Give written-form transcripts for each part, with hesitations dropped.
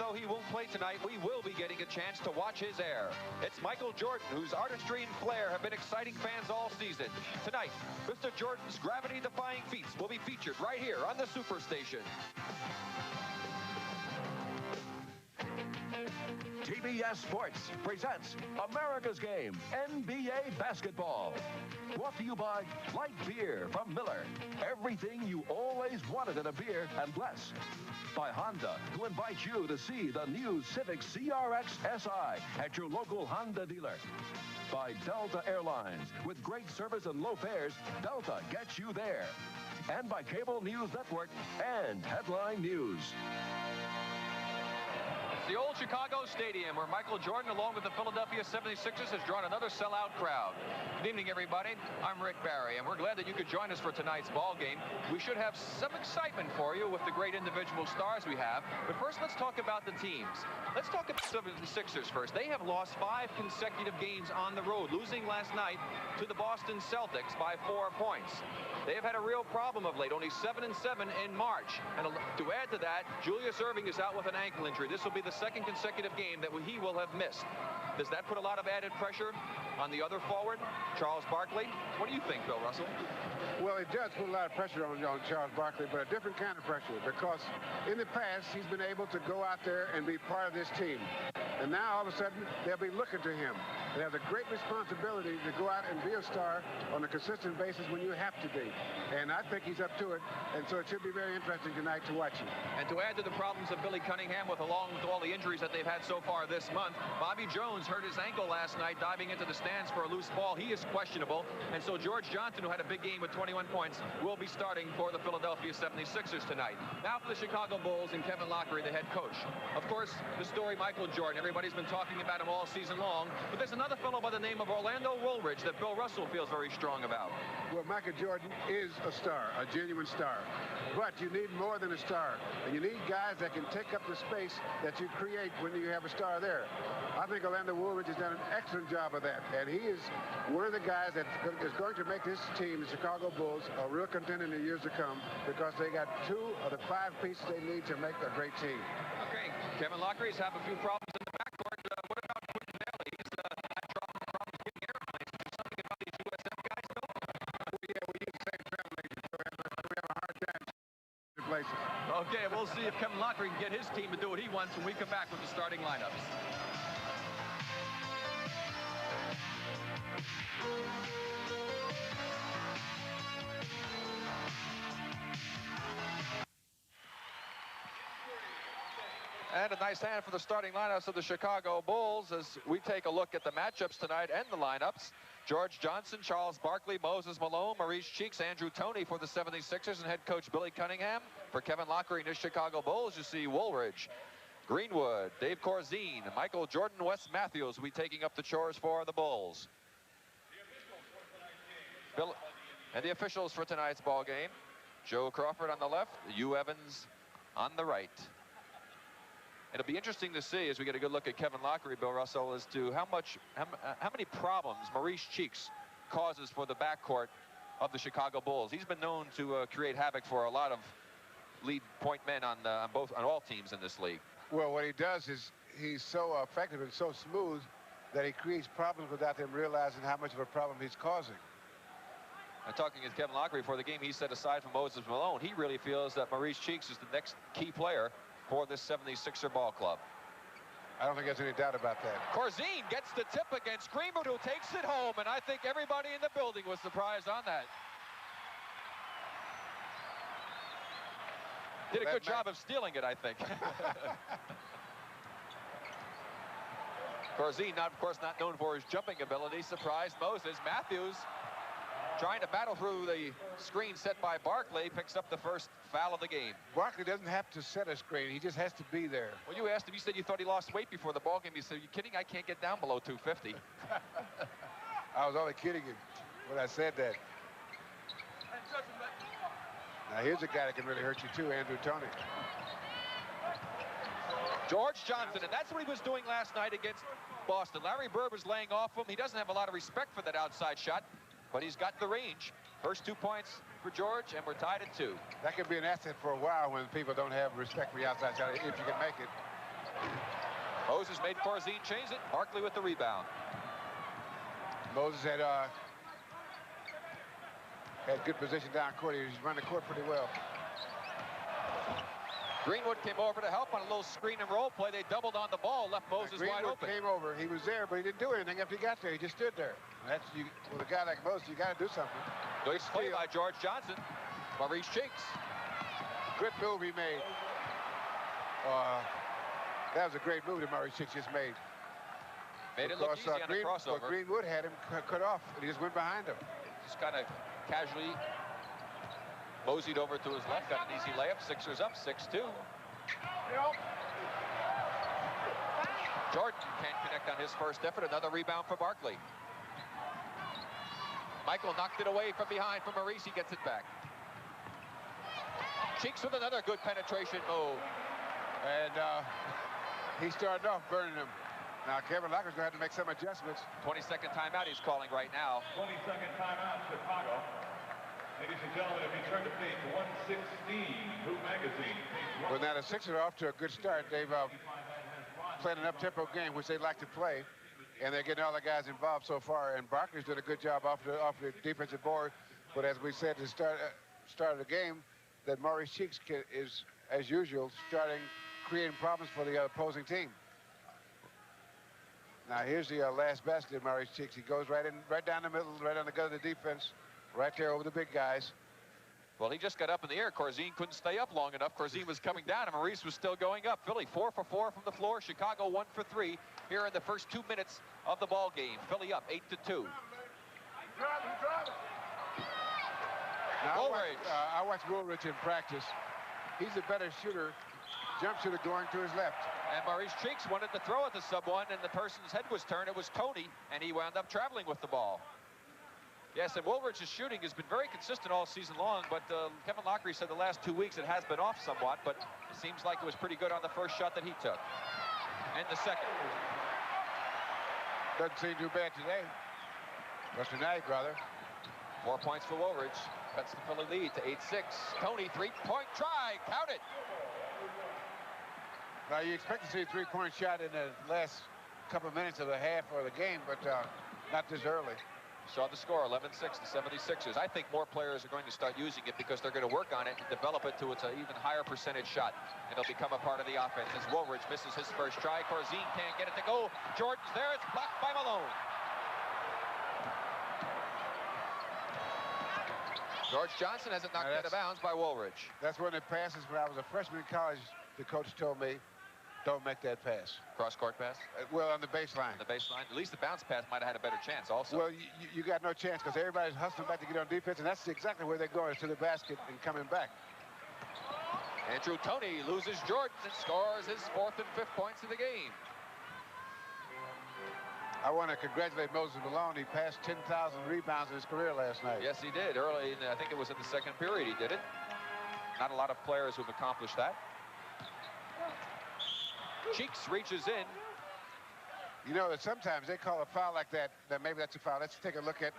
though he won't play tonight, we will be getting a chance to watch his air. It's Michael Jordan, whose artistry and flair have been exciting fans all season. Tonight, Mr. Jordan's gravity-defying feats will be featured right here on the Superstation. TBS Sports presents America's Game, NBA Basketball. Brought to you by Light Beer from Miller. Everything you always wanted in a beer and less. By Honda, who invites you to see the new Civic CRX SI at your local Honda dealer. By Delta Airlines, with great service and low fares, Delta gets you there. And by Cable News Network and Headline News. The old Chicago Stadium, where Michael Jordan, along with the Philadelphia 76ers, has drawn another sellout crowd. Good evening, everybody. I'm Rick Barry, and we're glad that you could join us for tonight's ball game. We should have some excitement for you with the great individual stars we have. But first, let's talk about the teams. Let's talk about the 76ers first. They have lost 5 consecutive games on the road, losing last night to the Boston Celtics by 4 points. They have had a real problem of late, only 7-7 in March. And to add to that, Julius Erving is out with an ankle injury. This will be the second consecutive game that he will have missed. Does that put a lot of added pressure on the other forward, Charles Barkley? What do you think, Bill Russell? Well, it does put a lot of pressure on Charles Barkley, but a different kind of pressure, because in the past, he's been able to go out there and be part of this team. And now, all of a sudden, they'll be looking to him. They have a great responsibility to go out and be a star on a consistent basis when you have to be. And I think he's up to it. And so it should be very interesting tonight to watch him. And to add to the problems of Billy Cunningham, along with all the injuries that they've had so far this month, Bobby Jones hurt his ankle last night diving into the stands for a loose ball. He is questionable. And so George Johnson, who had a big game with 21 points, will be starting for the Philadelphia 76ers tonight. Now for the Chicago Bulls and Kevin Lockery, the head coach. Of course, the story Michael Jordan. Everybody's been talking about him all season long. But there's another fellow by the name of Orlando Woolridge that Bill Russell feels very strong about. Well, Michael Jordan is a star, a genuine star. But you need more than a star. And you need guys that can take up the space that you create when you have a star there. I think Orlando Woolridge has done an excellent job of that. And he is one of the guys that is going to make this team, the Chicago Bulls, a real contender in the years to come, because they got 2 of the 5 pieces they need to make a great team. Okay, Kevin Lockery's have a few problems in the backcourt. What about Quinn Bailey? He's had problems getting airplanes. Is there something about these USF guys, though? Yeah, we use the same ventilators, so we have a hard time in places. Okay, we'll see if Kevin Lockery can get his team to do what he wants when we come back with the starting lineups. And a nice hand for the starting lineups of the Chicago Bulls as we take a look at the matchups tonight and the lineups. George Johnson, Charles Barkley, Moses Malone, Maurice Cheeks, Andrew Toney for the 76ers, and head coach Billy Cunningham. For Kevin Lockery and his Chicago Bulls, you see Woolridge, Greenwood, Dave Corzine, Michael Jordan, Wes Matthews will be taking up the chores for the Bulls. And the officials for tonight's ball game: Joe Crawford on the left, Hugh Evans on the right. It'll be interesting to see as we get a good look at Kevin Lockery, Bill Russell, as to how many problems Maurice Cheeks causes for the backcourt of the Chicago Bulls. He's been known to create havoc for a lot of lead point men on all teams in this league. Well, what he does is he's so effective and so smooth that he creates problems without them realizing how much of a problem he's causing. And talking with Kevin Lockery before the game, he said aside from Moses Malone, he really feels that Maurice Cheeks is the next key player for this 76er ball club. I don't think there's any doubt about that. Corzine gets the tip against Greenwood, who takes it home, and I think everybody in the building was surprised on that. Did a good job of stealing it, I think. Corzine, of course, not known for his jumping ability, surprised Moses. Matthews, trying to battle through the screen set by Barkley, picks up the first foul of the game. Barkley doesn't have to set a screen. He just has to be there. Well, you asked him, you said you thought he lost weight before the ball game. He said, are you kidding? I can't get down below 250. I was only kidding him when I said that. Now, here's a guy that can really hurt you, too, Andrew Toney. George Johnson, and that's what he was doing last night against Boston. Larry Bird was laying off him. He doesn't have a lot of respect for that outside shot, but he's got the range. First 2 points for George, and we're tied at 2. That could be an asset for a while when people don't have respect for the outside shot, if you can make it. Moses made Corzine change it. Barkley with the rebound. Moses had good position down court. He's running the court pretty well. Greenwood came over to help on a little screen and roll play. They doubled on the ball, left Moses wide open. Came over. He was there, but he didn't do anything after he got there. He just stood there. With a guy like Moses, you got to do something. Nice play by George Johnson. Maurice Cheeks. Good move he made. That was a great move that Maurice Cheeks just made. Made it look easy on the crossover. But Greenwood had him cut off, and he just went behind him. Just kind of casually moseyed over to his left, got an easy layup. Sixers up, 6-2. Jordan can't connect on his first effort. Another rebound for Barkley. Michael knocked it away from behind from Maurice. He gets it back. Cheeks with another good penetration move. And he started off burning him. Now Kevin Locker's going to have to make some adjustments. 20-second timeout he's calling right now. 20-second timeout, Chicago. Ladies and gentlemen, if you turn to page 116, Hoop Magazine. Well, now the Sixers are off to a good start. They've played an up-tempo game, which they like to play, and they're getting all the guys involved so far. And Barkley's done a good job off the defensive board. But as we said at the start of the game, that Maurice Cheeks is, as usual, creating problems for the opposing team. Now here's the last basket of Maurice Cheeks. He goes right down the middle, right on the gut of the defense, right there over the big guys. Well, he just got up in the air. Corzine couldn't stay up long enough. Corzine was coming down, and Maurice was still going up. Philly 4 for 4 from the floor. Chicago 1 for 3 here in the first 2 minutes of the ball game. Philly up 8-2. Woolridge. I watched Woolridge in practice. He's a better shooter, jump shooter going to his left. And Maurice Cheeks wanted to throw at the sub-1, and the person's head was turned. It was Tony, and he wound up traveling with the ball. Yes, and Woolridge's shooting has been very consistent all season long, but Kevin Lockery said the last 2 weeks it has been off somewhat, but it seems like it was pretty good on the first shot that he took. And the second. Doesn't seem too bad today. What's tonight, brother? 4 points for Woolridge. Cuts the Philly lead to 8-6. Tony, three-point try. Count it. Now, you expect to see a three-point shot in the last couple of minutes of the half or the game, but not this early. Saw the score, 11-6, the 76ers. I think more players are going to start using it because they're going to work on it and develop it to its an even higher percentage shot. It'll become a part of the offense as Woolridge misses his first try. Corzine can't get it to go. Jordan's there. It's blocked by Malone. George Johnson has it knocked out of bounds by Woolridge. That's one of the passes when I was a freshman in college. The coach told me, don't make that pass. Cross-court pass? Well, on the baseline. On the baseline. At least the bounce pass might have had a better chance also. Well, you got no chance because everybody's hustling back to get on defense, and that's exactly where they're going, to the basket and coming back. Andrew Toney loses Jordan and scores his 4th and 5th points of the game. I want to congratulate Moses Malone. He passed 10,000 rebounds in his career last night. Yes, he did. Early, I think it was in the second period he did it. Not a lot of players who've accomplished that. Cheeks reaches in. You know that sometimes they call a foul like that. That maybe that's a foul. Let's take a look at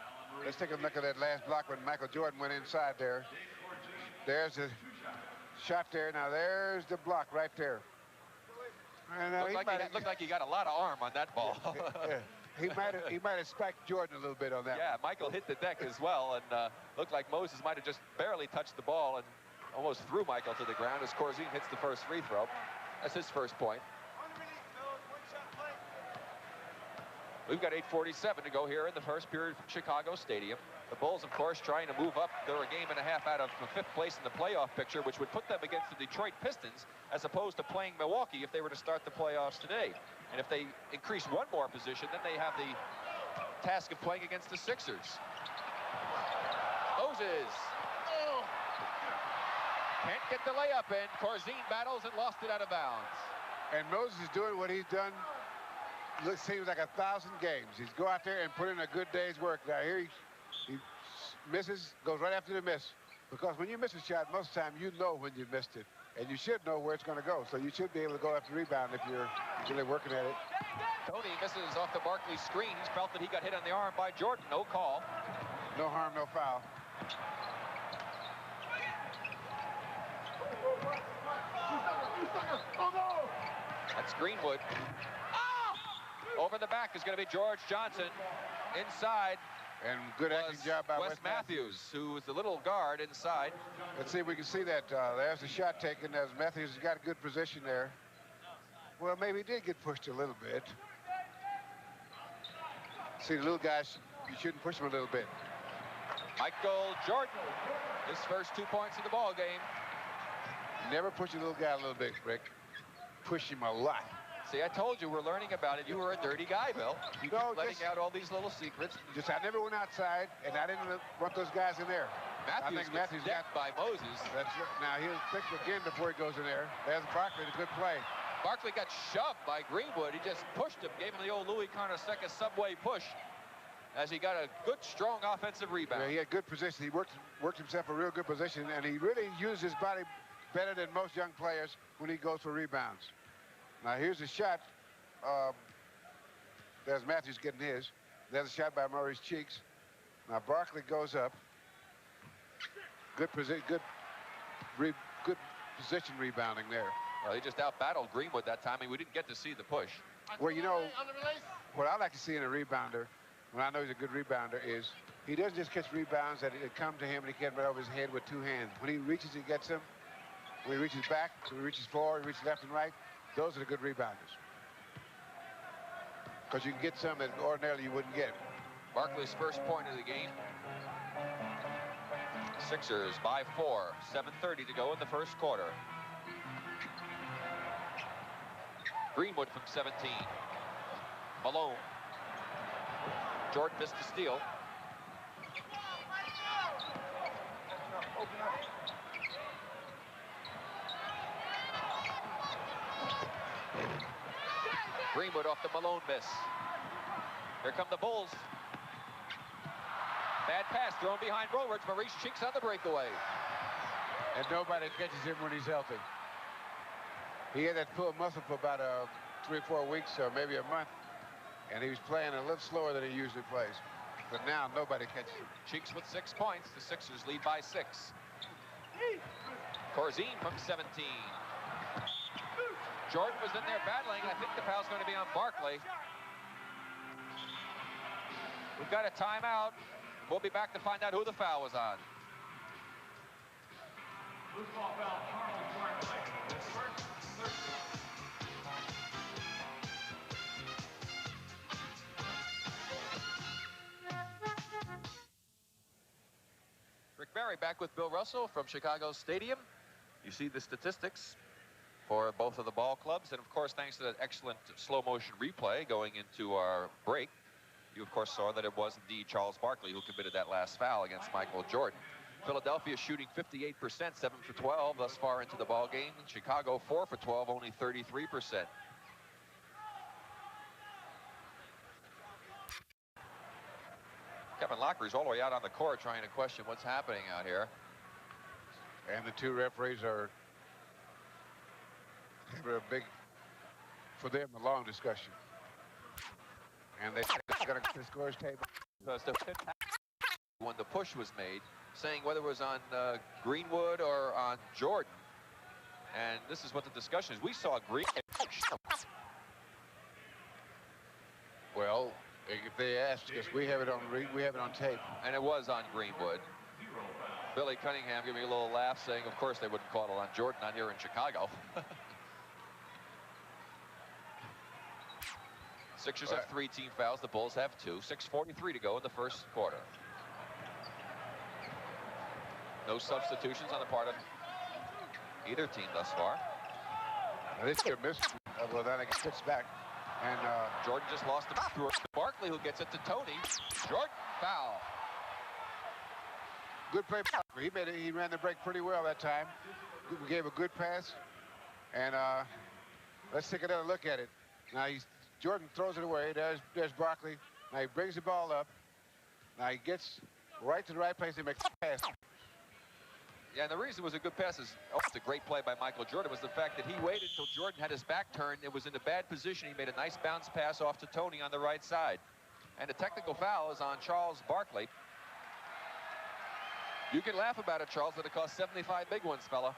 that last block when Michael Jordan went inside there. There's a shot there. Now there's the block right there. And, looked like he got a lot of arm on that ball. He might have spiked Jordan a little bit on that. Yeah, Michael hit the deck as well, and looked like Moses might have just barely touched the ball and almost threw Michael to the ground as Corzine hits the first free throw. That's his first point. We've got 8:47 to go here in the first period from Chicago Stadium. The Bulls, of course, trying to move up. They're a game and a half out of the 5th place in the playoff picture, which would put them against the Detroit Pistons as opposed to playing Milwaukee if they were to start the playoffs today. And if they increase one more position, then they have the task of playing against the Sixers. Moses. Can't get the layup in. Corzine battles and lost it out of bounds. And Moses is doing what he's done. Looks seems like 1,000 games. He's go out there and put in a good day's work. Now here he misses, goes right after the miss. Because when you miss a shot, most of the time you know when you missed it. And you should know where it's going to go. So you should be able to go after the rebound if you're really working at it. Tony misses off the Barkley screen. He's felt that he got hit on the arm by Jordan. No call. No harm, no foul. It's Greenwood. Over the back is going to be George Johnson. Inside. And good acting job by Wes Matthews, who is the little guard inside. Let's see if we can see that. There's the shot taken as Matthews has got a good position there. Well, maybe he did get pushed a little bit. See, the little guys, you shouldn't push him a little bit. Michael Jordan, his first 2 points in the ball game. Never push a little guy a little bit, Rick. Push him a lot. See, I told you we're learning about it. You were a dirty guy, Bill. You keep letting out all these little secrets. I never went outside, and I didn't want those guys in there. Matthews got by Moses. That's it. Now he'll think again before he goes in there. There's Barkley, a good play. Barkley got shoved by Greenwood. He just pushed him, gave him the old Louis Carnesecca subway push as he got a good, strong offensive rebound. Yeah, he had good position. He worked himself a real good position, and he really used his body better than most young players when he goes for rebounds. Now here's a shot. There's Matthews getting his. There's a shot by Murray's Cheeks. Now Barkley goes up. Good position rebounding there. Well, he just out-battled Greenwood that time, and we didn't get to see the push. Well, you know, what I like to see in a rebounder, when I know he's a good rebounder, is he doesn't just catch rebounds that come to him and he gets right over his head with two hands. When he reaches, he gets them. When he reaches back, so he reaches forward, he reaches left and right, those are the good rebounders. Because you can get some that ordinarily you wouldn't get. Barkley's first point of the game. Sixers by 4, 7:30 to go in the first quarter. Greenwood from 17. Malone. Jordan missed the steal. Greenwood off the Malone miss. Here come the Bulls. Bad pass thrown behind Roberts. Maurice Cheeks on the breakaway. And nobody catches him when he's healthy. He had that pulled muscle for about 3 or 4 weeks or maybe a month. And he was playing a little slower than he usually plays. But now nobody catches him. Cheeks with 6 points. The Sixers lead by 6. Corzine from 17. Jordan was in there battling. I think the foul's going to be on Barkley. We've got a timeout. We'll be back to find out who the foul was on. Loose ball foul, Charles Barkley. His first 13. Rick Barry back with Bill Russell from Chicago Stadium. You see the statistics for both of the ball clubs. And, of course, thanks to that excellent slow-motion replay going into our break, you, of course, saw that it was indeed Charles Barkley who committed that last foul against Michael Jordan. Philadelphia shooting 58%, 7 for 12 thus far into the ball game. Chicago 4 for 12, only 33%. Kevin Lockery's all the way out on the court trying to question what's happening out here. And the two referees are a big, for them, a long discussion. And they're going to the scores table. Because when the push was made, saying whether it was on Greenwood or on Jordan. And this is what the discussion is. We saw Greenwood. Well, if they asked us, we have it on tape. And it was on Greenwood. Billy Cunningham giving me a little laugh, saying, of course, they wouldn't call it on Jordan, not here in Chicago. Sixers have 3 team fouls. The Bulls have 2. 6:43 to go in the first quarter. No substitutions on the part of either team thus far. This could miss. Well, then it gets back. And Jordan just lost the Barkley, who gets it to Tony. Jordan, foul. Good play. He ran the break pretty well that time. We gave a good pass. And let's take another look at it. Now Jordan throws it away. There's Barkley. Now he brings the ball up. Now he gets right to the right place and makes a pass. Yeah, and the reason it was a good pass is, it's a great play by Michael Jordan, was the fact that he waited until Jordan had his back turned. It was in a bad position. He made a nice bounce pass off to Tony on the right side. And a technical foul is on Charles Barkley. You can laugh about it, Charles, but it cost 75 big ones, fella.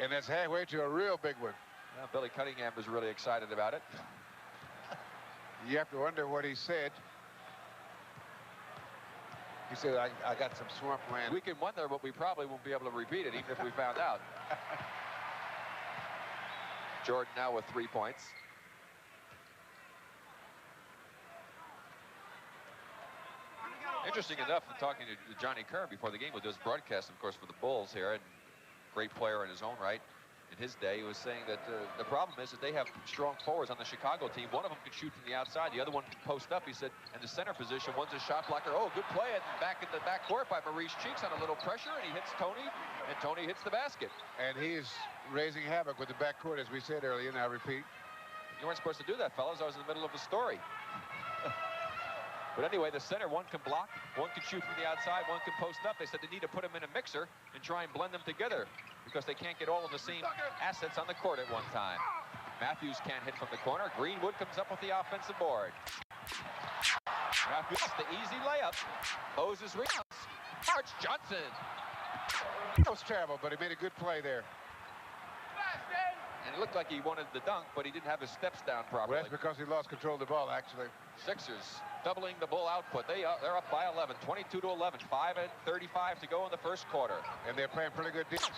And that's halfway to a real big one. Well, Billy Cunningham was really excited about it. You have to wonder what he said. He said, I got some swamp land. We can wonder, but we probably won't be able to repeat it, even if we found out. Jordan now with 3 points. Interesting enough, talking to Johnny Kerr before the game with this broadcast, of course, for the Bulls here, and great player in his own right. In his day, he was saying that the problem is that they have strong forwards on the Chicago team. One of them can shoot from the outside, the other one can post up. He said, in the center position, one's a shot blocker. Oh, good play, and back in the backcourt by Maurice Cheeks on a little pressure, and he hits Tony, and Tony hits the basket. And he's raising havoc with the backcourt, as we said earlier, and I repeat. You weren't supposed to do that, fellas. I was in the middle of a story. But anyway, the center, one can block, one can shoot from the outside, one can post up. They said they need to put them in a mixer and try and blend them together because they can't get all of the same assets on the court at one time. Matthews can't hit from the corner. Greenwood comes up with the offensive board. Matthews, the easy layup. Moses rebounds. Arch Johnson. That was terrible, but he made a good play there. And it looked like he wanted the dunk, but he didn't have his steps down properly. Well, that's because he lost control of the ball, actually. Sixers doubling the Bull output. They're up by 11, 22-11, 5:35 to go in the first quarter. And they're playing pretty good defense.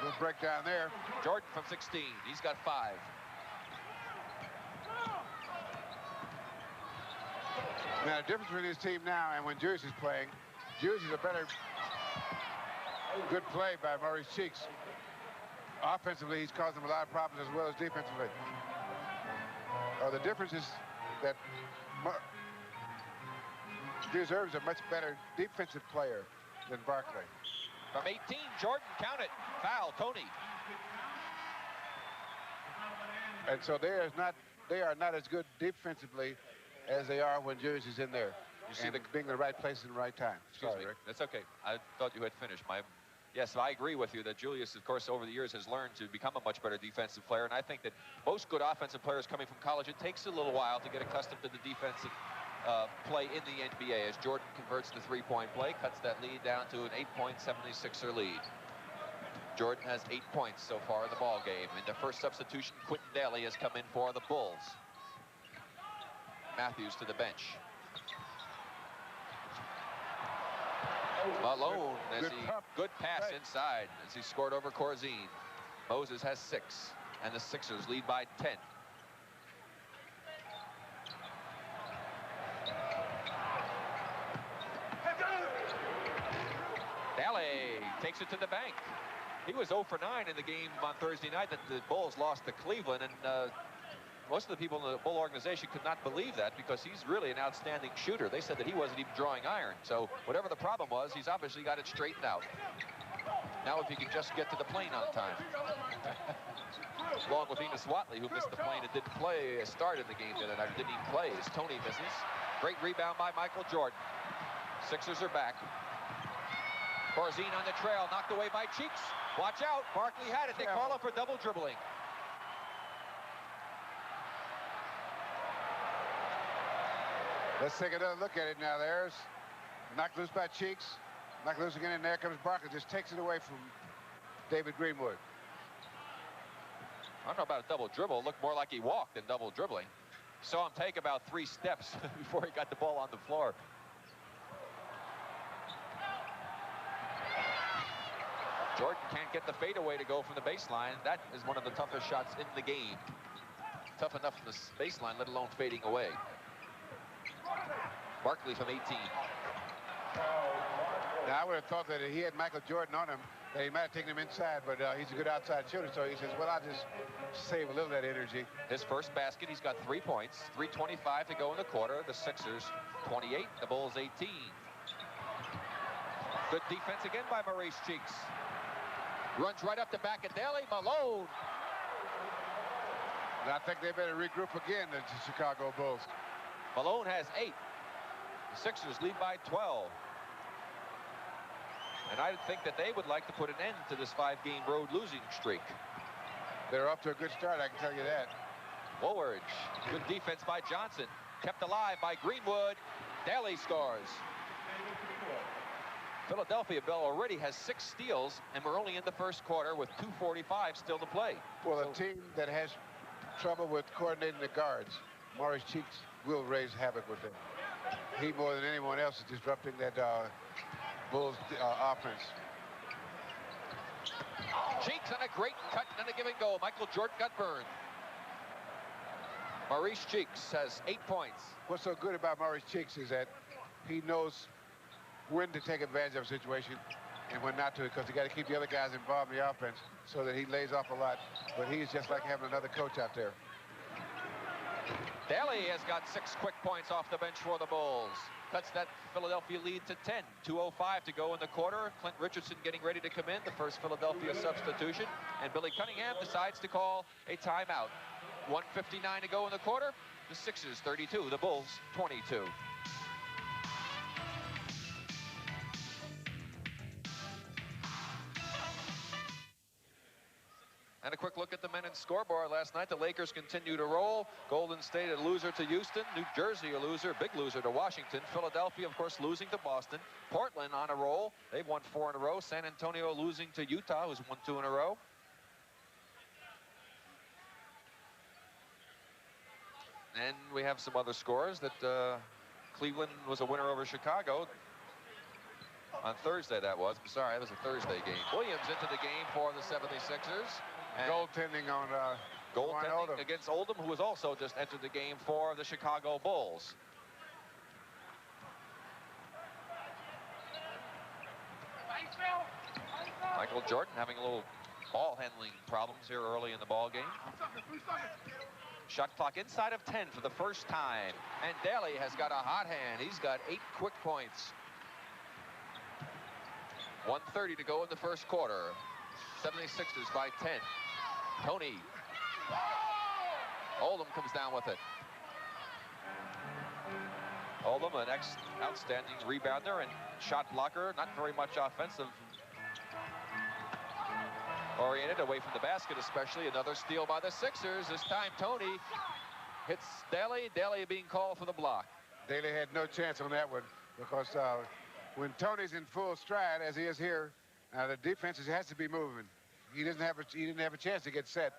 Little breakdown there. Jordan from 16. He's got 5. Now, the difference between his team now and when Julius is playing, Julius is a better good play by Maurice Cheeks. Offensively, he's caused them a lot of problems as well as defensively. The difference is that Julius Erving is a much better defensive player than Barkley. From 18, Jordan, count it. Foul, Tony. And so they are not as good defensively as they are when Julius is in there. You see the being in the right place at the right time. Excuse me, Rick. That's okay. I thought you had finished. Yes, I agree with you that Julius, of course, over the years has learned to become a much better defensive player. And I think that most good offensive players coming from college, it takes a little while to get accustomed to the defensive play in the NBA. As Jordan converts the three-point play, cuts that lead down to an 8-point 76er lead. Jordan has 8 points so far in the ball game. In the first substitution, Quentin Daly has come in for the Bulls. Matthews to the bench. Malone, good pass inside as he scored over Corzine. Moses has 6, and the Sixers lead by 10. Daly takes it to the bank. He was 0 for 9 in the game on Thursday night that the Bulls lost to Cleveland, and most of the people in the Bull organization could not believe that because he's really an outstanding shooter. They said that he wasn't even drawing iron. So whatever the problem was, he's obviously got it straightened out. Now if he can just get to the plane on time. Along with Enos Watley, who missed the plane and didn't play, started the game the other night, didn't even play as Tony misses. Great rebound by Michael Jordan. Sixers are back. Corzine on the trail, knocked away by Cheeks. Watch out, Barkley had it. They call him for double dribbling. Let's take another look at it now. There's knocked loose by Cheeks. Knocked loose again, and there comes Barkley. Just takes it away from David Greenwood. I don't know about a double dribble. It looked more like he walked than double dribbling. Saw him take about 3 steps before he got the ball on the floor. Jordan can't get the fadeaway to go from the baseline. That is one of the toughest shots in the game. Tough enough from the baseline, let alone fading away. Barkley from 18. Now, I would have thought that if he had Michael Jordan on him, that he might have taken him inside, but he's a good outside shooter, so he says, well, I'll just save a little of that energy. His first basket, he's got 3 points, 3:25 to go in the quarter. The Sixers 28, the Bulls 18. Good defense again by Maurice Cheeks. Runs right up the back of Daly. Malone. And I think they better regroup again, the Chicago Bulls. Malone has 8. The Sixers lead by 12. And I think that they would like to put an end to this 5-game road losing streak. They're off to a good start, I can tell you that. Woolridge, good defense by Johnson. Kept alive by Greenwood. Daly scores. Philadelphia Bell already has 6 steals, and we're only in the first quarter with 2:45 still to play. Well, a team that has trouble with coordinating the guards, Maurice Cheeks will raise havoc with them. He, more than anyone else, is disrupting that Bulls offense. Cheeks on a great cut and a give and go. Michael Jordan got burned. Maurice Cheeks has 8 points. What's so good about Maurice Cheeks is that he knows when to take advantage of a situation and when not to, because you got to keep the other guys involved in the offense so that he lays off a lot. But he's just like having another coach out there. Daly has got 6 quick points off the bench for the Bulls. Cuts that Philadelphia lead to 10. 2:05 to go in the quarter. Clint Richardson getting ready to come in, the first Philadelphia substitution. And Billy Cunningham decides to call a timeout. 1:59 to go in the quarter. The Sixers 32, the Bulls 22. And a quick look at the men's scoreboard last night. The Lakers continue to roll. Golden State a loser to Houston. New Jersey a loser, big loser to Washington. Philadelphia, of course, losing to Boston. Portland on a roll. They've won 4 in a row. San Antonio losing to Utah, who's won 2 in a row. And we have some other scores that Cleveland was a winner over Chicago. On Thursday, that was. I'm sorry, that was a Thursday game. Williams into the game for the 76ers. And Goaltending on goaltending against Oldham, who has also just entered the game for the Chicago Bulls. Michael Jordan having a little ball handling problems here early in the ball game. Shot clock inside of 10 for the first time. And Daly has got a hot hand. He's got 8 quick points. 1:30 to go in the first quarter. 76ers by 10. Tony. Oldham comes down with it. Oldham, an outstanding rebounder and shot blocker. Not very much offensive oriented, away from the basket especially. Another steal by the Sixers. This time Tony hits Daly. Daly being called for the block. Daly had no chance on that one because when Tony's in full stride, as he is here, the defense has to be moving. He didn't have a chance to get set.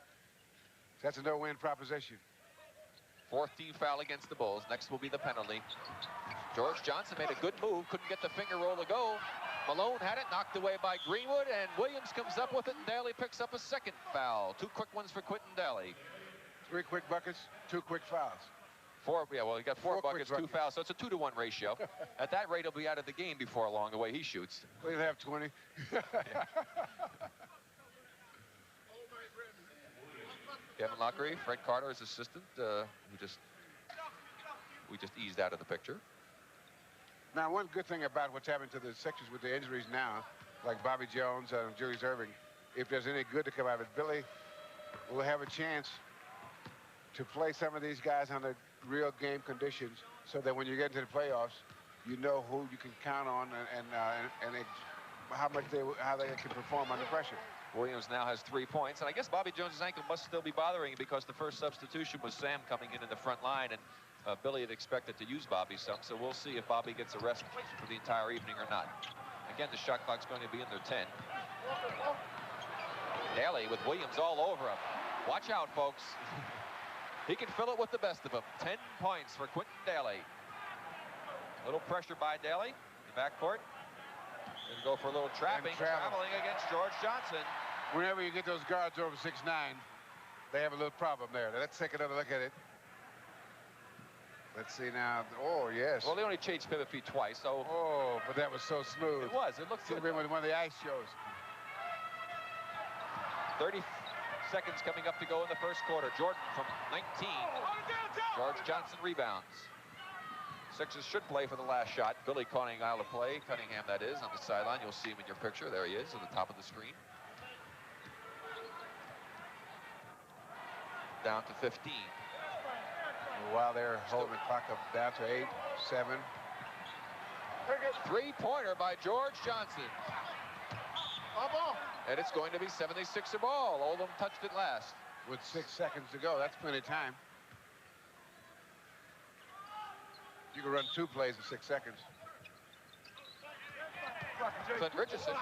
That's a no-win proposition. 4th team foul against the Bulls. Next will be the penalty. George Johnson made a good move. Couldn't get the finger roll to go. Malone had it knocked away by Greenwood, and Williams comes up with it, and Daly picks up a second foul. 2 quick ones for Quentin Daly. 3 quick buckets, 2 quick fouls. 4, yeah, well, he got 4 buckets, 2 fouls, so it's a 2-to-1 ratio. At that rate, he'll be out of the game before long, the way he shoots. We'll have 20. Kevin Lockery, Fred Carter, his assistant, we just eased out of the picture. Now, one good thing about what's happening to the Sixers with the injuries now, like Bobby Jones and Julius Erving, if there's any good to come out of it, Billy will have a chance to play some of these guys under real game conditions so that when you get into the playoffs, you know who you can count on and how they can perform under pressure. Williams now has 3 points, and I guess Bobby Jones's ankle must still be bothering him because the first substitution was Sam coming in the front line, and Billy had expected to use Bobby some, so we'll see if Bobby gets a rest for the entire evening or not. Again, the shot clock's going to be under 10. Daly with Williams all over him. Watch out, folks. He can fill it with the best of them. 10 points for Quentin Daly. A little pressure by Daly in the backcourt. Going to go for a little trapping, traveling against George Johnson. Whenever you get those guards over 6'9", they have a little problem there. Let's take another look at it. Let's see now. Oh, yes. Well, they only changed pivot feet twice, so. Oh, but that was so smooth. It was. It looked good. Should have been one of the ice shows. 30 seconds coming up to go in the first quarter. Jordan from 19. George Johnson rebounds. Sixers should play for the last shot. Billy Cunningham out of play. Cunningham, that is, on the sideline. You'll see him in your picture. There he is at the top of the screen. Down to 15. While they're holding the clock up down to 8, 7. 3-pointer by George Johnson. And it's going to be 76er ball. Oldham touched it last. With 6 seconds to go, that's plenty of time. You can run 2 plays in 6 seconds. Clint Richardson.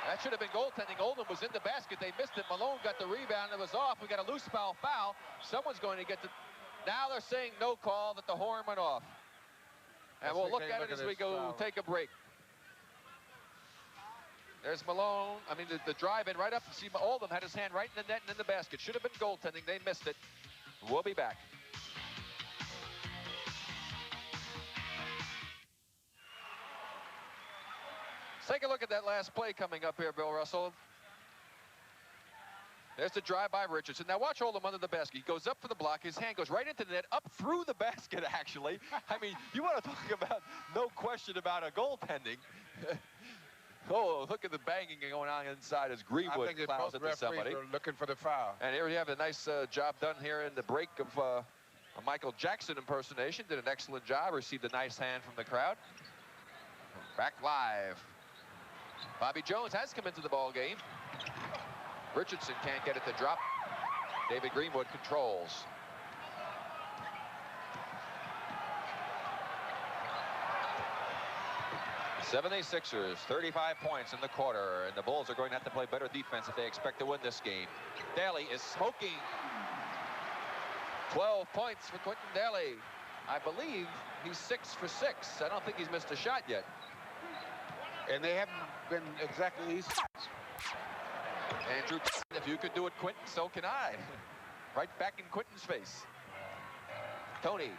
That should have been goaltending. Oldham was in the basket. They missed it. Malone got the rebound. It was off. We got a loose foul. Someone's going to get the... Now they're saying no call, that the horn went off. And we'll look at it as we go take a break. There's Malone. I mean, the drive-in right up. See, Oldham had his hand right in the net and in the basket. Should have been goaltending. They missed it. We'll be back. Let's take a look at that last play coming up here, Bill Russell. There's the drive by Richardson. Now watch Oldham under the basket. He goes up for the block. His hand goes right into the net, up through the basket, actually. I mean, you want to talk about no question about a goaltending. Oh, look at the banging going on inside as Greenwood plows into somebody. Are looking for the foul. And here we have a nice job done here in the break of a Michael Jackson impersonation. Did an excellent job. Received a nice hand from the crowd. Back live. Bobby Jones has come into the ball game. Richardson can't get it to drop. David Greenwood controls. '76ers, 35 points in the quarter, and the Bulls are going to have to play better defense if they expect to win this game. Daly is smoking. 12 points for Quentin Daly. I believe he's 6 for 6. I don't think he's missed a shot yet. And they haven't been exactly easy. Andrew, if you could do it, Quentin, so can I. Right back in Quentin's face. Tony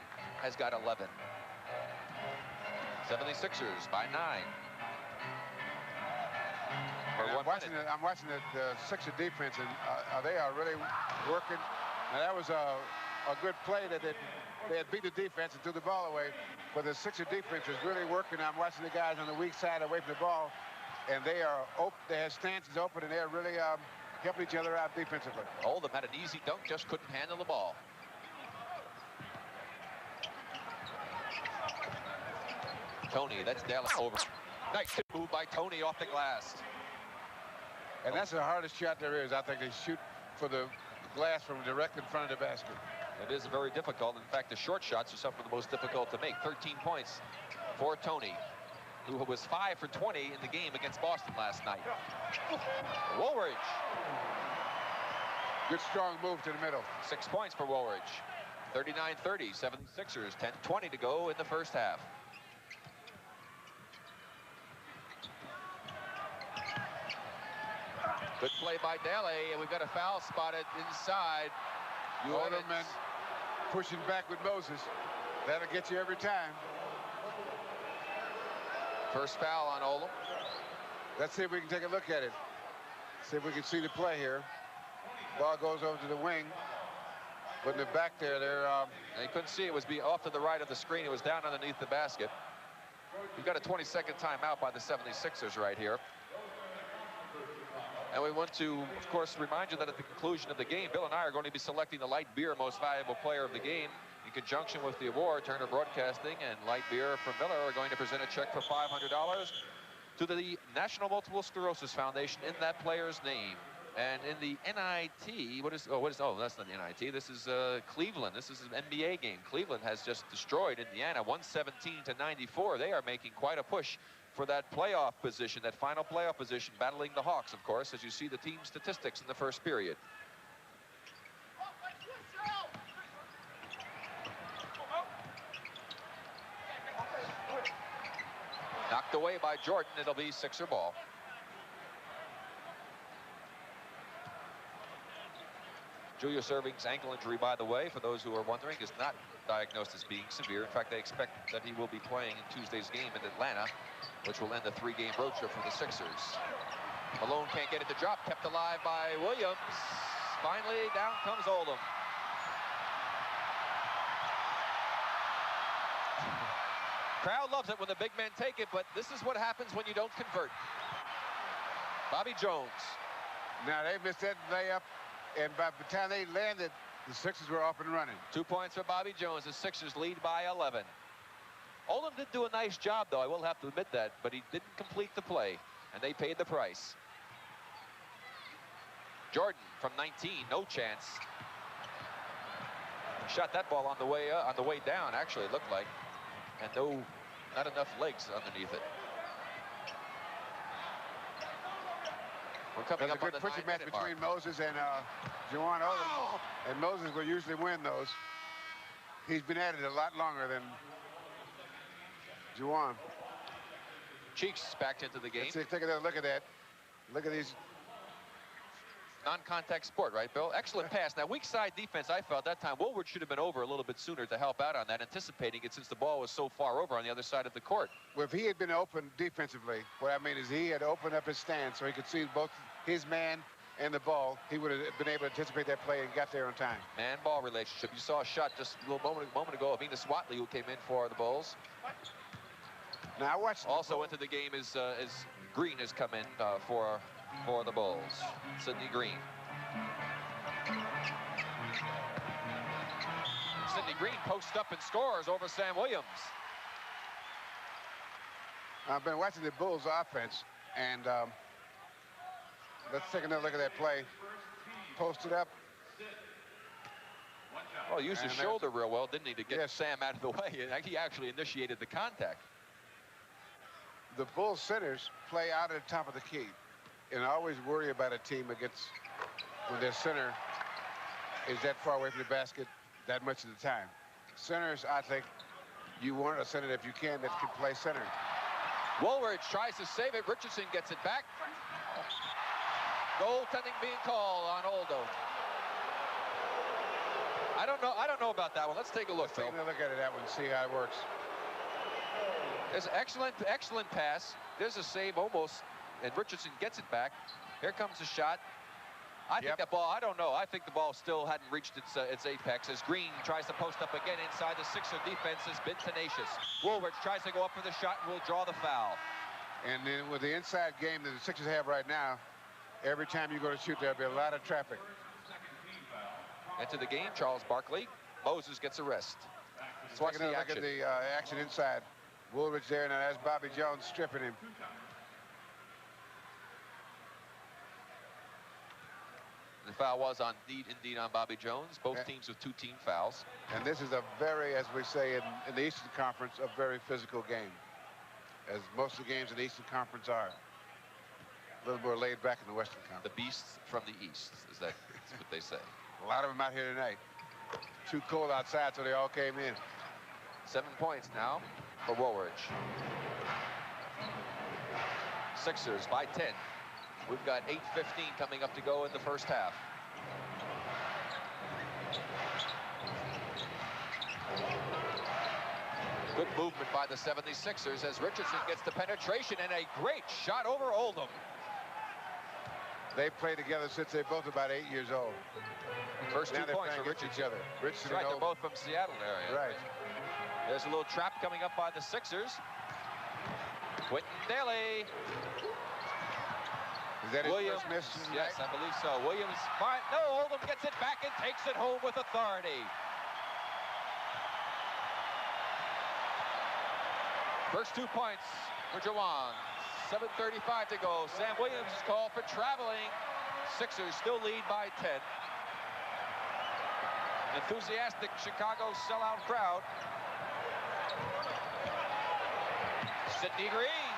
has got 11. 76ers by 9. I'm watching the Sixer defense, and they are really working. Now that was a good play that they had beat the defense and threw the ball away. But the Sixer defense is really working. I'm watching the guys on the weak side away from the ball, and they are open. They have stances open, and they're really helping each other out defensively. Oldham had an easy dunk, just couldn't handle the ball. Tony, that's Dallas over. Nice move by Tony off the glass. And that's the hardest shot there is. I think they shoot for the glass from direct in front of the basket. It is very difficult. In fact, the short shots are some of the most difficult to make. 13 points for Tony, who was 5 for 20 in the game against Boston last night. Woolridge. Good strong move to the middle. 6 points for Woolridge. 39-30, 76ers, 10-20 to go in the first half. Good play by Daly, and we've got a foul spotted inside. Oldham pushing back with Moses. That'll get you every time. First foul on Oldham. Let's see if we can take a look at it. See if we can see the play here. Ball goes over to the wing. But in the back there, they couldn't see it. Was off to the right of the screen. It was down underneath the basket. We've got a 20-second timeout by the 76ers right here. And we want to, of course, remind you that at the conclusion of the game, Bill and I are going to be selecting the Light Beer Most Valuable Player of the game. In conjunction with the award, Turner Broadcasting and Light Beer from Miller are going to present a check for $500 to the National Multiple Sclerosis Foundation in that player's name. And in the NIT, that's not the NIT. This is Cleveland. This is an NBA game. Cleveland has just destroyed Indiana, 117-94. They are making quite a push for that playoff position, that final playoff position, battling the Hawks, of course, as you see the team statistics in the first period. Knocked away by Jordan. It'll be Sixer ball. Julius Erving's ankle injury, by the way, for those who are wondering, is not diagnosed as being severe. In fact, they expect that he will be playing in Tuesday's game in Atlanta, which will end the 3-game road trip for the Sixers. Malone can't get it to drop, kept alive by Williams. Finally, down comes Oldham. Crowd loves it when the big men take it, but this is what happens when you don't convert. Bobby Jones. Now, they missed that layup, and by the time they landed, the Sixers were off and running. 2 points for Bobby Jones. The Sixers lead by 11. Oldham did do a nice job, though. I will have to admit that, but he didn't complete the play, and they paid the price. Jordan from 19, no chance. Shot that ball on the way down, actually, it looked like, and not enough legs underneath it. coming There's up a on good the pushing match 9-minute mark. between Moses and Juwan Odom. Oh! And Moses will usually win those. He's been at it a lot longer than Juwan. Cheeks back into the game. Let's take another look at that. Look at these. Non-contact sport, right, Bill? Excellent pass. Now, weak side defense, I felt that time. Woolward should have been over a little bit sooner to help out on that, anticipating it since the ball was so far over on the other side of the court. Well, if he had been open defensively, what I mean is he had opened up his stance so he could see both his man and the ball, he would have been able to anticipate that play and got there on time. Man-ball relationship. You saw a shot just a little moment ago of Venus Watley, who came in for the Bulls. Now, I watched... Also into the game is Green has come in for the Bulls. Sidney Green. Sidney Green posts up and scores over Sam Williams. I've been watching the Bulls offense, and let's take another look at that play. Posted up. Well, he used his shoulder real well, didn't he, to get Yes. Sam out of the way. He actually initiated the contact. The Bulls centers play out at the top of the key. And I always worry about a team against when their center is that far away from the basket that much of the time. Centers, I think, you want a center if you can that can play center. Woolridge tries to save it. Richardson gets it back. Goaltending being called on Oldo. I don't know about that one. Let's take a look, Phil. Take a look at that one, see how it works. There's an excellent pass. There's a save almost, and Richardson gets it back. Here comes the shot. I think that ball, I don't know. I think the ball still hadn't reached its apex as Green tries to post up again inside. The Sixer defense has been tenacious. Woolridge tries to go up for the shot and will draw the foul. And then with the inside game that the Sixers have right now, every time you go to shoot, there'll be a lot of traffic. Into the game, Charles Barkley. Moses gets a rest. Let's watch the action. Look at the action inside. Woolridge there, now that's Bobby Jones stripping him. The foul was indeed on Bobby Jones. Both teams with 2 team fouls. And this is a very, as we say in the Eastern Conference, a very physical game. As most of the games in the Eastern Conference are. A little more laid back in the Western Conference. The beasts from the East, that's what they say. A lot of them out here tonight. Too cold outside, so they all came in. 7 points now for Woolridge. Sixers by 10. We've got 8:15 coming up to go in the first half. Good movement by the 76ers as Richardson gets the penetration and a great shot over Oldham. They played together since they're both about 8 years old. First now 2 points for Richardson. Richardson. Richardson Right, they're and both from Seattle area. Right. There's a little trap coming up by the Sixers. Quentin Daly. Is that Williams, his first miss? yes, I believe so. Williams, no, Oldham gets it back and takes it home with authority. First 2 points for Jawan. 7:35 to go. Sam Williams is called for traveling. Sixers still lead by 10. Enthusiastic Chicago sellout crowd. Sidney Green.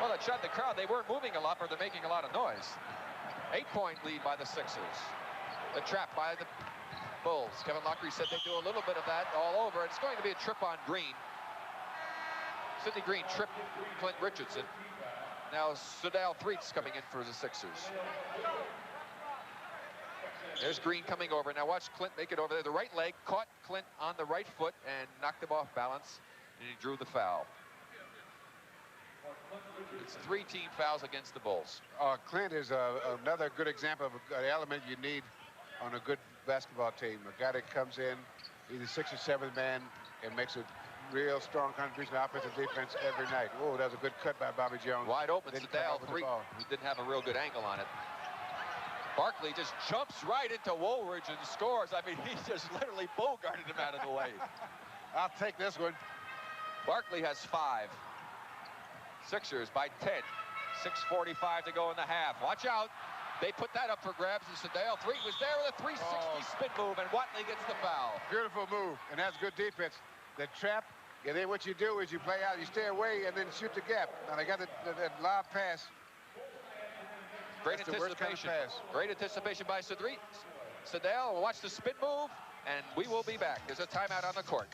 Well, it shut the crowd. They weren't moving a lot, but they're making a lot of noise. 8-point lead by the Sixers. The trap by the Bulls. Kevin Lockery said they do a little bit of that all over. It's going to be a trip on Green. Sidney Green tripped Clint Richardson. Now Sudal Threet's coming in for the Sixers. There's Green coming over. Now watch Clint make it over there. The right leg caught Clint on the right foot and knocked him off balance, and he drew the foul. It's 3 team fouls against the Bulls. Clint is another good example of an element you need on a good basketball team. A guy that comes in, either 6th or 7th man, and makes a real strong contribution to offense and defense every night. Oh, that was a good cut by Bobby Jones. Wide open, Didn't Sudal come Threet, over the ball. who didn't have a real good angle on it. Barkley just jumps right into Woolridge and scores. I mean, he just literally bogarted him out of the way. I'll take this one. Barkley has 5. Sixers by 10. 6:45 to go in the half. Watch out. They put that up for grabs, and Sudal Threet was there with a 360 spin move, and Watley gets the foul. Beautiful move, and that's good defense. The trap And then what you do is you play out, you stay away, and then shoot the gap. Now, they got that lob pass. Great That's the worst kind of anticipation. pass. Great anticipation by Sadell. We'll watch the spin move, and we will be back. There's a timeout on the court.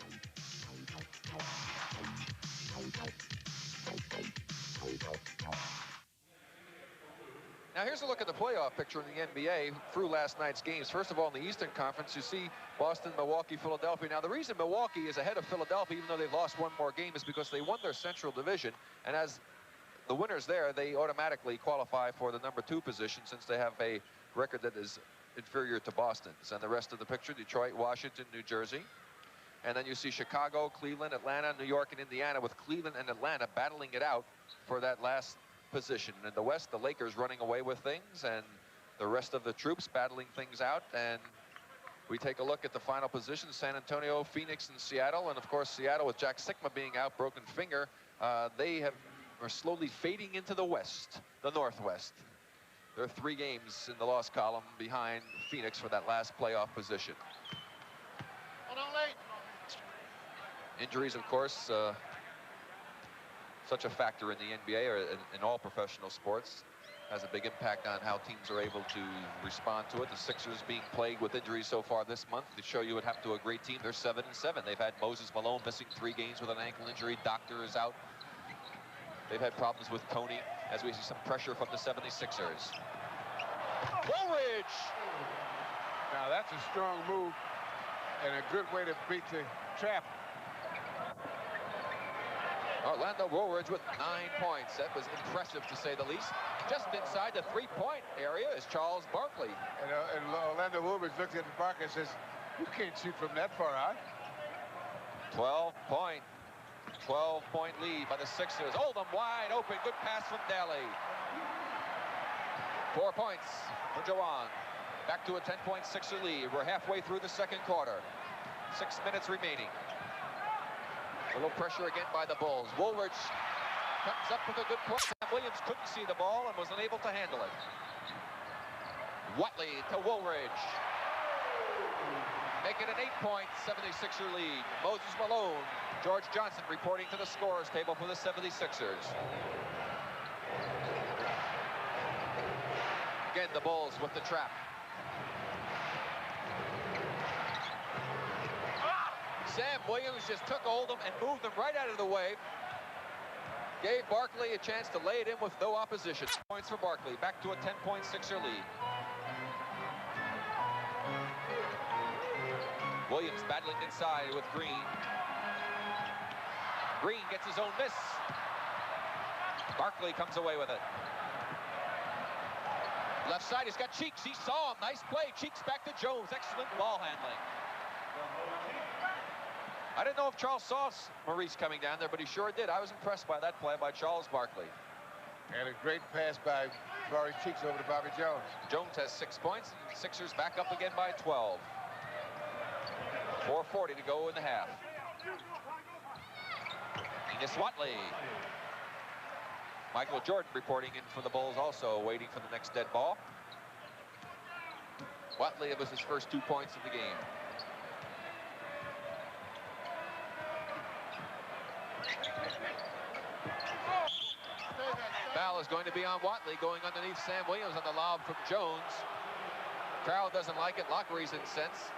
Now here's a look at the playoff picture in the NBA through last night's games. First of all, in the Eastern Conference, you see Boston, Milwaukee, Philadelphia. Now the reason Milwaukee is ahead of Philadelphia, even though they've lost one more game, is because they won their Central Division. And as the winners there, they automatically qualify for the #2 position since they have a record that is inferior to Boston's. And the rest of the picture, Detroit, Washington, New Jersey. And then you see Chicago, Cleveland, Atlanta, New York, and Indiana, with Cleveland and Atlanta battling it out for that last position. In the West, the Lakers running away with things, and the rest of the troops battling things out. And we take a look at the final positions: San Antonio, Phoenix, and Seattle. And of course, Seattle, with Jack Sikma being out, broken finger, they are slowly fading into the West, the Northwest. They're 3 games in the loss column behind Phoenix for that last playoff position. Injuries, of course, such a factor in the NBA or in all professional sports, has a big impact on how teams are able to respond to it. The Sixers being plagued with injuries so far this month. To show you what happened to a great team, they're 7-7. They've had Moses Malone missing 3 games with an ankle injury. Doctor is out. They've had problems with Coney, as we see some pressure from the 76ers. Woolridge! Now, that's a strong move and a good way to beat the trap. Orlando Woolridge with 9 points. That was impressive, to say the least. Just inside the 3-point area is Charles Barkley. And Orlando Woolridge looked at Barkley and says, "You can't shoot from that far out." 12-point lead by the Sixers. Oldham wide open. Good pass from Daly. 4 points for Jawan. Back to a 10-point Sixer lead. We're halfway through the second quarter. 6 minutes remaining. A little pressure again by the Bulls. Woolridge comes up with a good play. Williams couldn't see the ball and was unable to handle it. Watley to Woolridge. Make it an 8-point 76er lead. Moses Malone, George Johnson reporting to the scorers table for the 76ers. Again, the Bulls with the trap. Sam Williams just took Oldham and moved them right out of the way. Gave Barkley a chance to lay it in with no opposition. Points for Barkley. Back to a 10-point Sixer lead. Williams battling inside with Green. Green gets his own miss. Barkley comes away with it. Left side, he's got Cheeks. He saw him. Nice play. Cheeks back to Jones. Excellent ball handling. I didn't know if Charles saw Maurice coming down there, but he sure did. I was impressed by that play by Charles Barkley. And a great pass by Maurice Cheeks over to Bobby Jones. Jones has 6 points. And Sixers back up again by 12. 4:40 to go in the half. Enos Watley. Michael Jordan reporting in for the Bulls, also waiting for the next dead ball. Watley, it was his first 2 points of the game. Foul is going to be on Watley, going underneath Sam Williams on the lob from Jones. Crowd doesn't like it. Lockery's incensed.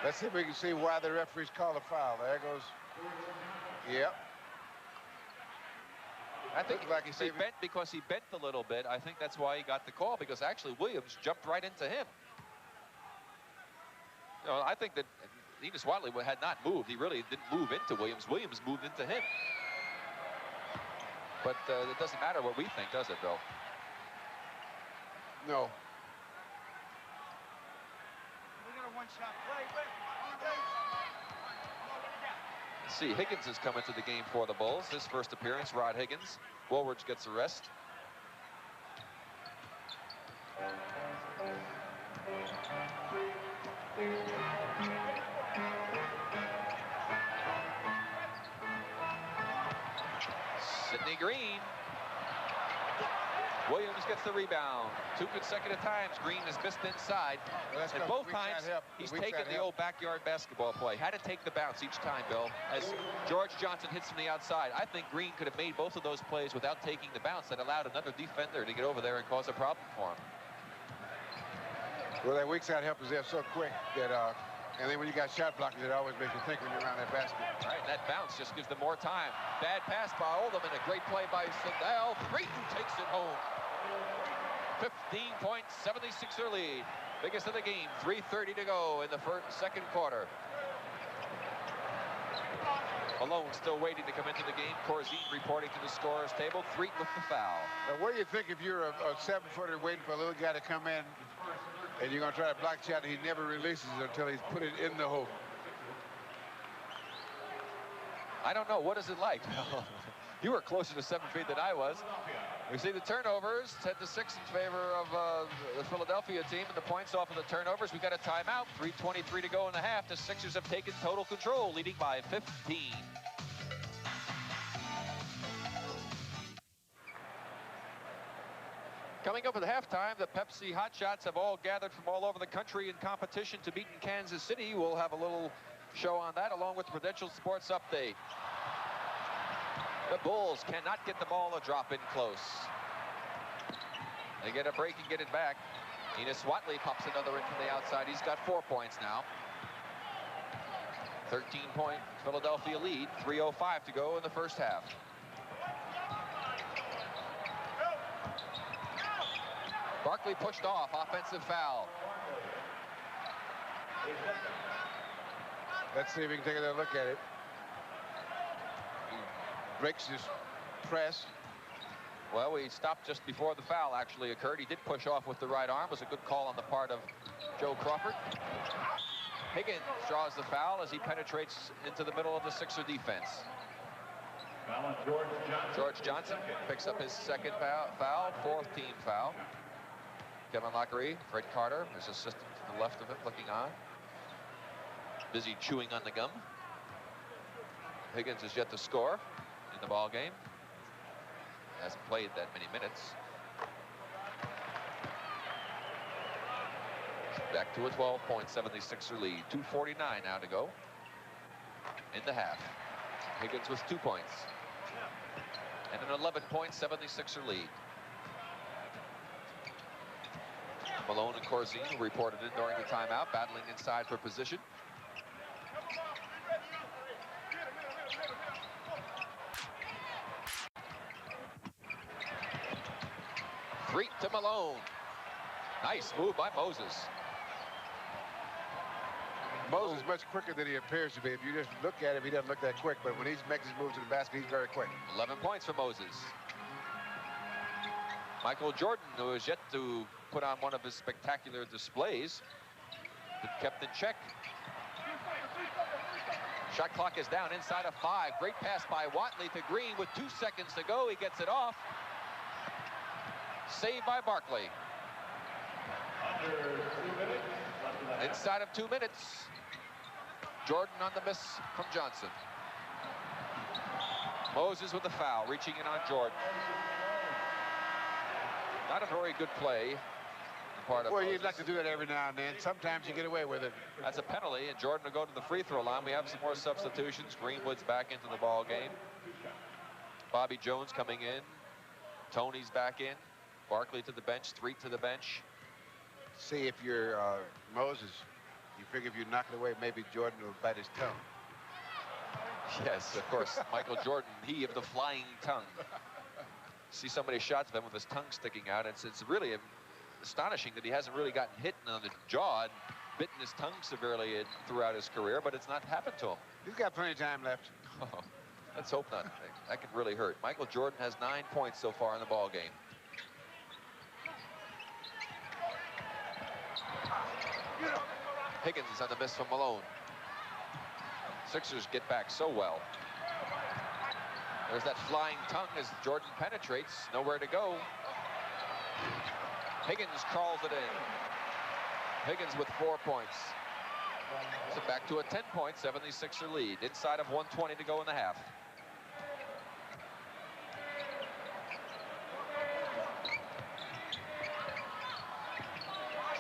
Let's see if we can see why the referees call a foul. There goes. Yep. I think Looks like he bent because he bent a little bit. I think that's why he got the call, because actually Williams jumped right into him. You know, I think that Enos Watley had not moved. He really didn't move into Williams. Williams moved into him. But it doesn't matter what we think, does it, Bill? No. Let's see, Higgins has come into the game for the Bulls. His first appearance, Rod Higgins. Woolridge gets a rest. Sidney Green. Williams gets the rebound. 2 consecutive times Green has missed inside. Well, and both times he's taken the old backyard basketball play. Had to take the bounce each time, Bill. As George Johnson hits from the outside, I think Green could have made both of those plays without taking the bounce. That allowed another defender to get over there and cause a problem for him. Well, that weak side help is there so quick that, and then when you got shot blockers, it always makes you think when you're around that basket. Right, and that bounce just gives them more time. Bad pass by Oldham and a great play by Sindel. Creighton takes it home. 15-point 76er lead. Biggest of the game. 3:30 to go in the second quarter. Malone still waiting to come into the game. Corzine reporting to the scorer's table. Threet with the foul. Now, what do you think if you're a 7-footer waiting for a little guy to come in and you're going to try to block the shot and he never releases it until he's put it in the hoop? I don't know. What is it like? You were closer to 7 feet than I was. We see the turnovers, 10-6 in favor of the Philadelphia team, and the points off of the turnovers. We got a timeout, 3:23 to go in the half. The Sixers have taken total control, leading by 15. Coming up at halftime, the Pepsi Hotshots have all gathered from all over the country in competition to meet in Kansas City. We'll have a little show on that, along with Prudential Sports Update. The Bulls cannot get the ball to drop in close. They get a break and get it back. Enos Watley pops another in from the outside. He's got 4 points now. 13-point Philadelphia lead. 3:05 to go in the first half. Barkley pushed off. Offensive foul. Let's see if we can take another look at it. Breaks his press. Well, we stopped just before the foul actually occurred. He did push off with the right arm. It was a good call on the part of Joe Crawford. Higgins draws the foul as he penetrates into the middle of the Sixer defense. George Johnson picks up his second foul, fourth team foul. Kevin Lockery, Fred Carter, his assistant to the left of him, looking on. Busy chewing on the gum. Higgins is yet to score in the ball game. Hasn't played that many minutes. Back to a 12-point 76er lead. 2:49 now to go in the half. Higgins with 2 points and an 11-point 76er lead. Malone and Corzine reported in during the timeout, battling inside for position. Threet to Malone. Nice move by Moses. Moses is much quicker than he appears to be. If you just look at him, he doesn't look that quick, but when he makes his moves to the basket, he's very quick. 11 points for Moses. Michael Jordan, who is yet to put on one of his spectacular displays, been kept in check. Shot clock is down inside of 5. Great pass by Watley to Green with 2 seconds to go. He gets it off. Saved by Barkley. Inside of 2 minutes. Jordan on the miss from Johnson. Moses with the foul, reaching in on Jordan. Not a very good play. Part of well, Moses. you'd like to do that every now and then. Sometimes you get away with it. That's a penalty, and Jordan will go to the free throw line. We have some more substitutions. Greenwood's back into the ball game. Bobby Jones coming in. Tony's back in. Barkley to the bench. Threet to the bench. See, if you're Moses, you figure if you knock it away, maybe Jordan will bite his tongue. Yes, of course. Michael Jordan, he of the flying tongue. See so many shots of him with his tongue sticking out. It's really astonishing that he hasn't really gotten hit on the jaw and bitten his tongue severely throughout his career, but it's not happened to him. He's got plenty of time left. Oh, let's hope not. That could really hurt. Michael Jordan has 9 points so far in the ball game. Higgins on the miss from Malone. Sixers get back so well. There's that flying tongue as Jordan penetrates. Nowhere to go. Higgins crawls it in. Higgins with 4 points. So back to a 10-point 76er lead. Inside of 1:20 to go in the half.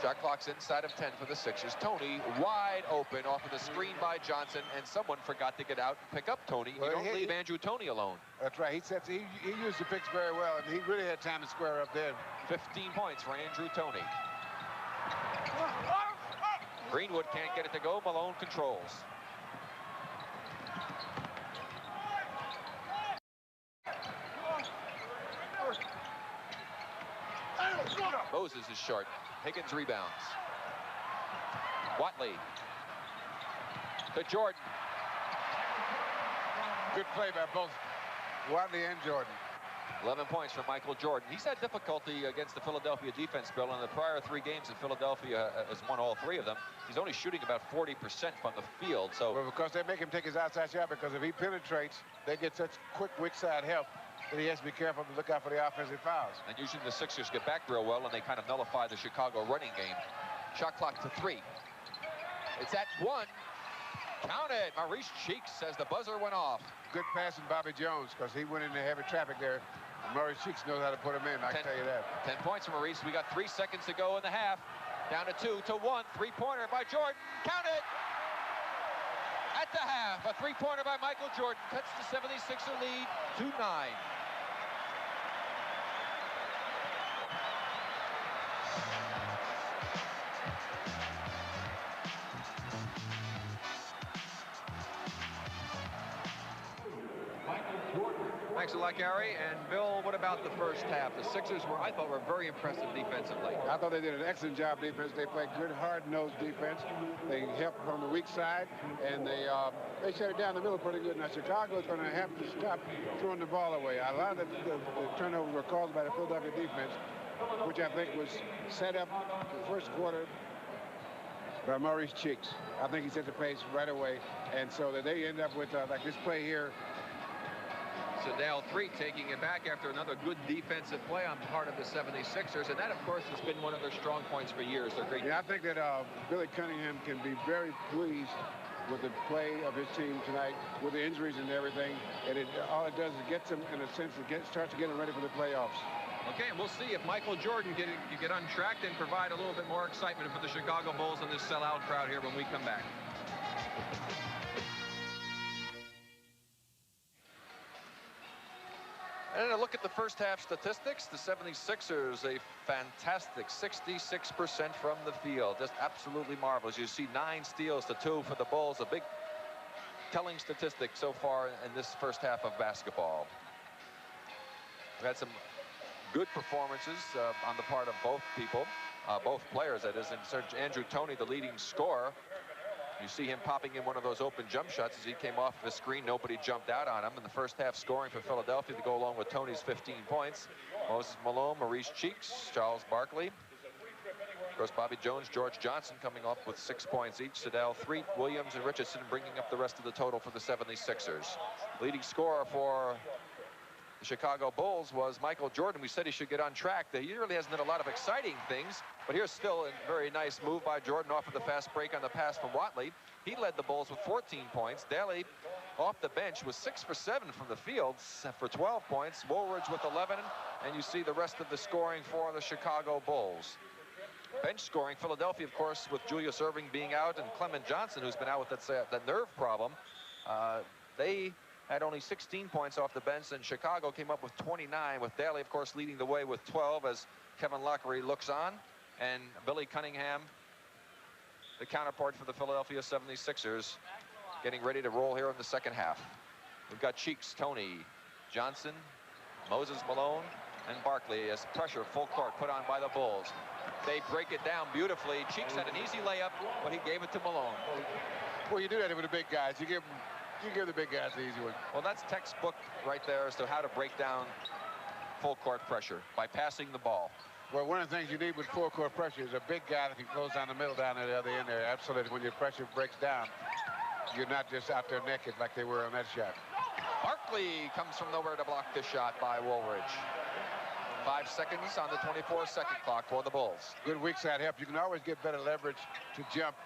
Shot clock's inside of 10 for the Sixers. Tony wide open off of the screen by Johnson, and someone forgot to get out and pick up Tony. Well, you don't leave Andrew Tony alone. That's right. He used the picks very well, and he really had time to square up there. 15 points for Andrew Tony. Greenwood can't get it to go. Malone controls. Moses is short. Higgins rebounds. Watley to Jordan. Good play by both Watley and Jordan. 11 points for Michael Jordan. He's had difficulty against the Philadelphia defense, Bill. In the prior 3 games, that Philadelphia has won all 3 of them. He's only shooting about 40% from the field. So, well, because they make him take his outside shot, because if he penetrates, they get such quick weak side help that he has to be careful to look out for the offensive fouls. And usually the Sixers get back real well, and they kind of nullify the Chicago running game. Shot clock to 3. It's at 1. Count it. Maurice Cheeks says the buzzer went off. Good pass from Bobby Jones, because he went into heavy traffic there. And Maurice Cheeks knows how to put him in, I can tell you that. 10 points for Maurice. We got 3 seconds to go in the half. Down to 2 to 1. 3-pointer by Jordan. Count it. At the half, a 3-pointer by Michael Jordan cuts the 76er lead to 9. Thanks a lot, Gary. And Bill, what about the first half? The Sixers I thought were very impressive defensively. I thought they did an excellent job defense. They played good, hard-nosed defense. They helped from the weak side, and they shut it down the middle pretty good. Now, Chicago is going to have to stop throwing the ball away. A lot of the turnovers were caused by the Philadelphia defense, which I think was set up the first quarter by Maurice Cheeks. I think he set the pace right away, and so that they end up with, like this play here, Sedale 3 taking it back after another good defensive play on part of the 76ers, and that, of course, has been one of their strong points for years. They're great. Yeah, I think that Billy Cunningham can be very pleased with the play of his team tonight, with the injuries and everything, and all it does is gets him, in a sense, starts to get him ready for the playoffs. Okay, and we'll see if Michael Jordan can get untracked and provide a little bit more excitement for the Chicago Bulls and this sellout crowd here when we come back. And a look at the first half statistics. The 76ers, a fantastic 66% from the field. Just absolutely marvelous. You see 9 steals to 2 for the Bulls. A big telling statistic so far in this first half of basketball. We've had some good performances on the part of both people, both players, that is. And Andrew Tony, the leading scorer. You see him popping in one of those open jump shots as he came off the screen. Nobody jumped out on him. In the first half, scoring for Philadelphia to go along with Tony's 15 points. Moses Malone, Maurice Cheeks, Charles Barkley. Of course, Bobby Jones, George Johnson coming up with 6 points each. Sedale 3, Williams and Richardson bringing up the rest of the total for the 76ers. Leading scorer for the Chicago Bulls was Michael Jordan. We said he should get on track. He really hasn't done a lot of exciting things, but here's still a very nice move by Jordan off of the fast break on the pass from Watley. He led the Bulls with 14 points. Daly off the bench was 6 for 7 from the field for 12 points. Woolridge with 11, and you see the rest of the scoring for the Chicago Bulls. Bench scoring, Philadelphia, of course, with Julius Erving being out and Clement Johnson, who's been out with that nerve problem. They had only 16 points off the bench, and Chicago came up with 29, with Daly, of course, leading the way with 12 as Kevin Lockery looks on. And Billy Cunningham, the counterpart for the Philadelphia 76ers, getting ready to roll here in the second half. We've got Cheeks, Tony, Johnson, Moses Malone, and Barkley as pressure full court put on by the Bulls. They break it down beautifully. Cheeks had an easy layup, but he gave it to Malone. Well, you do that with the big guys. You give the big guys the easy one. Well, that's textbook right there as to how to break down full court pressure by passing the ball. Well, one of the things you need with full court pressure is a big guy that can close down the middle down at the other end there. Absolutely. When your pressure breaks down, you're not just out there naked like they were on that shot. Barkley comes from nowhere to block the shot by Woolridge. 5 seconds on the 24-second clock for the Bulls. Good weak side help. You can always get better leverage to jump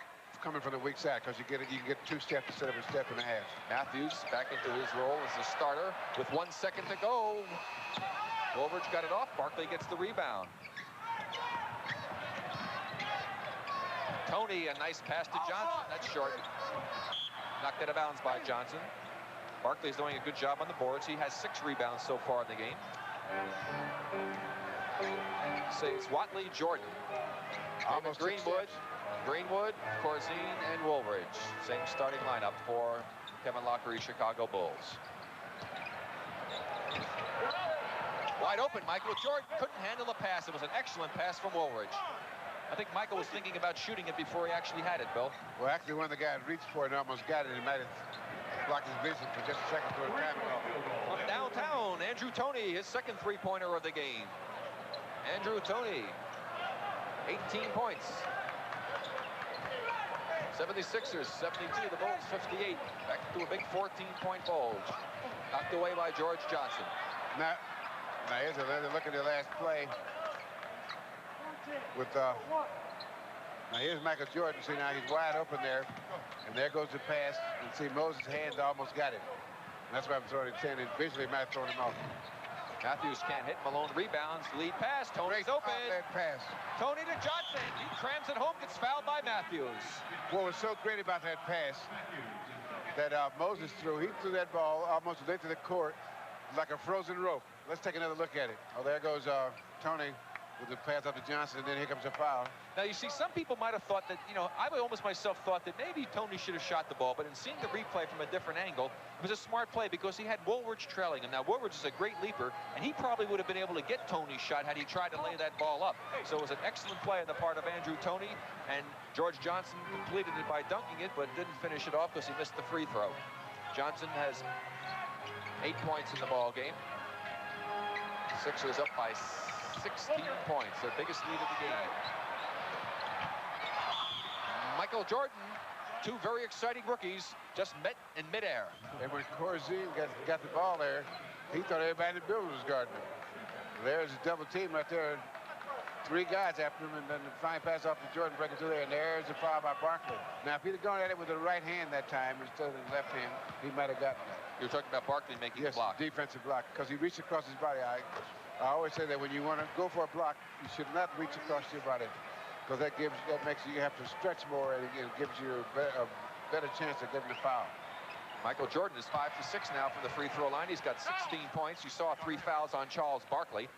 coming from the weak side, because you can get 2 steps instead of a step and a half. Matthews back into his role as a starter with 1 second to go. Woolridge got it off. Barkley gets the rebound. Tony, a nice pass to Johnson. That's short. Knocked out of bounds by Johnson. Barkley's doing a good job on the boards. He has 6 rebounds so far in the game. Saves Watley, Jordan. Almost Greenwood, Corzine, and Woolridge. Same starting lineup for Kevin Lockery's Chicago Bulls. Wide open, Michael Jordan couldn't handle the pass. It was an excellent pass from Woolridge. I think Michael was thinking about shooting it before he actually had it, Bill. Well, actually, one of the guys reached for it and almost got it. He might have blocked his vision for just a second for a time ago. From downtown, Andrew Toney, his second three-pointer of the game. Andrew Toney, 18 points. 76ers, 72, the Bulls 58. Back to a big 14-point bulge. Knocked away by George Johnson. Now here's another look at the last play. With now here's Michael Jordan. See, now he's wide open there, and there goes the pass. And see, Moses' hands almost got it. And that's why I'm throwing it, saying it visually might have thrown him off. Matthews can't hit. Malone rebounds. Lead pass. Tony's open. Pass. Tony to Johnson. He crams it home. Gets fouled by Matthews. What was so great about that pass that Moses threw, he threw that ball almost late to the court like a frozen rope. Let's take another look at it. Oh, there goes Tony with the pass up to Johnson, and then here comes a foul. Now, you see, some people might have thought that, you know, I almost myself thought that maybe Tony should have shot the ball, but in seeing the replay from a different angle, it was a smart play because he had Woolridge trailing him. Now, Woolridge is a great leaper, and he probably would have been able to get Tony's shot had he tried to lay that ball up. So it was an excellent play on the part of Andrew Toney, and George Johnson completed it by dunking it, but didn't finish it off because he missed the free throw. Johnson has 8 points in the ball game. Sixers up by 16 points, their biggest lead of the game. Michael Jordan, 2 very exciting rookies, just met in midair. And when Corzine got the ball there, he thought everybody in the building was guarding him. There's a double team right there. 3 guys after him, and then the fine pass off to Jordan, breaking through there, and there's a foul by Barkley. Now, if he'd have gone at it with the right hand that time instead of the left hand, he might have gotten that. You're talking about Barkley making the block. Defensive block, because he reached across his body. I always say that when you want to go for a block, you should not reach across your body, because that makes you have to stretch more, and it gives you a better chance of getting the foul. Michael Jordan is 5 for 6 now from the free throw line. He's got 16 points. You saw 3 fouls on Charles Barkley.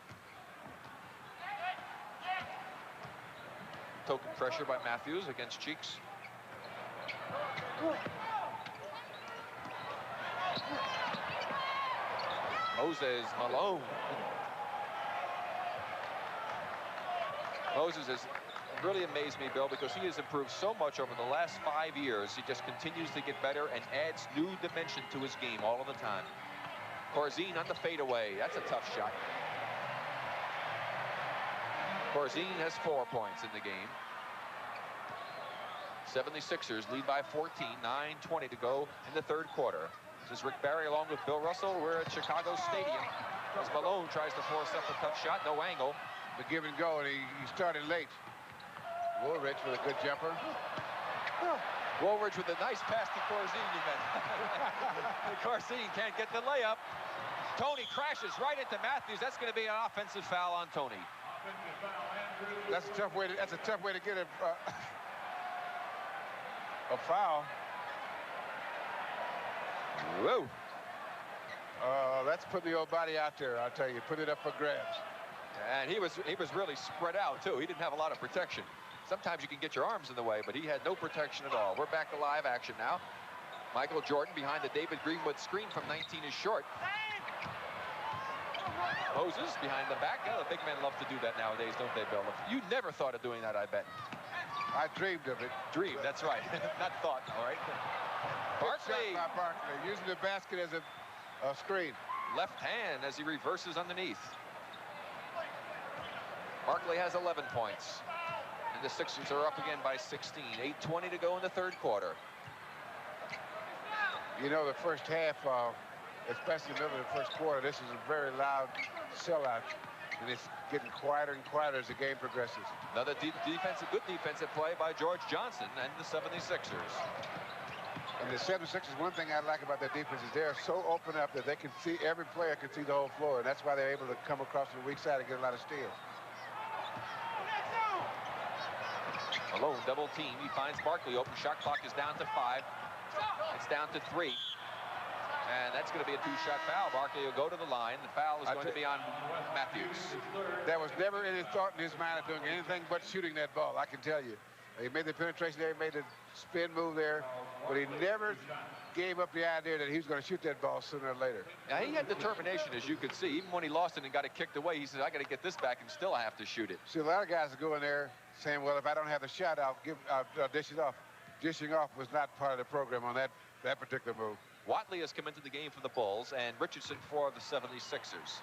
Token pressure by Matthews against Cheeks. Moses Malone. Moses has really amazed me, Bill, because he has improved so much over the last 5 years. He just continues to get better and adds new dimension to his game all of the time. Corzine on the fadeaway. That's a tough shot. Corzine has 4 points in the game. 76ers lead by 14, 9:20 to go in the third quarter. This is Rick Barry along with Bill Russell. We're at Chicago Stadium as Malone tries to force up a tough shot, no angle. The give and go, and he started late. Woolridge with a good jumper. Woolridge with a nice pass to Corzine, you meant. Corzine can't get the layup. Tony crashes right into Matthews. That's going to be an offensive foul on Tony. That's a tough way to get a foul. Whoa. That's putting the old body out there, I'll tell you. Put it up for grabs. And he was really spread out, too. He didn't have a lot of protection. Sometimes you can get your arms in the way, but he had no protection at all. We're back to live action now. Michael Jordan behind the David Greenwood screen from 19 is short. Moses behind the back. Yeah, the big men love to do that nowadays, don't they, Bill? You never thought of doing that, I bet. I dreamed of it. Dreamed, that's right. Not thought, all right. Barkley. Barkley, using the basket as a screen. Left hand as he reverses underneath. Barkley has 11 points. And the Sixers are up again by 16. 8:20 to go in the third quarter. You know, the first half, especially in the middle of the first quarter, this is a very loud sellout. And it's getting quieter and quieter as the game progresses. Another good defensive play by George Johnson and the 76ers. And the 76ers, one thing I like about their defense is they're so open up that they can see, every player can see the whole floor. And that's why they're able to come across to the weak side and get a lot of steals. Malone double team. He finds Barkley open. Shot clock is down to 5. It's down to 3. And that's going to be a 2-shot foul. Barkley will go to the line. The foul is going to be on Matthews. There was never any thought in his mind of doing anything but shooting that ball, I can tell you. He made the penetration there, he made the spin move there, but he never gave up the idea that he was going to shoot that ball sooner or later. Now, he had determination, as you could see. Even when he lost it and got it kicked away, he said, I got to get this back and still have to shoot it. See, a lot of guys are going there saying, well, if I don't have the shot, I'll dish it off. Dishing off was not part of the program on that particular move. Watley has come into the game for the Bulls, and Richardson for the 76ers.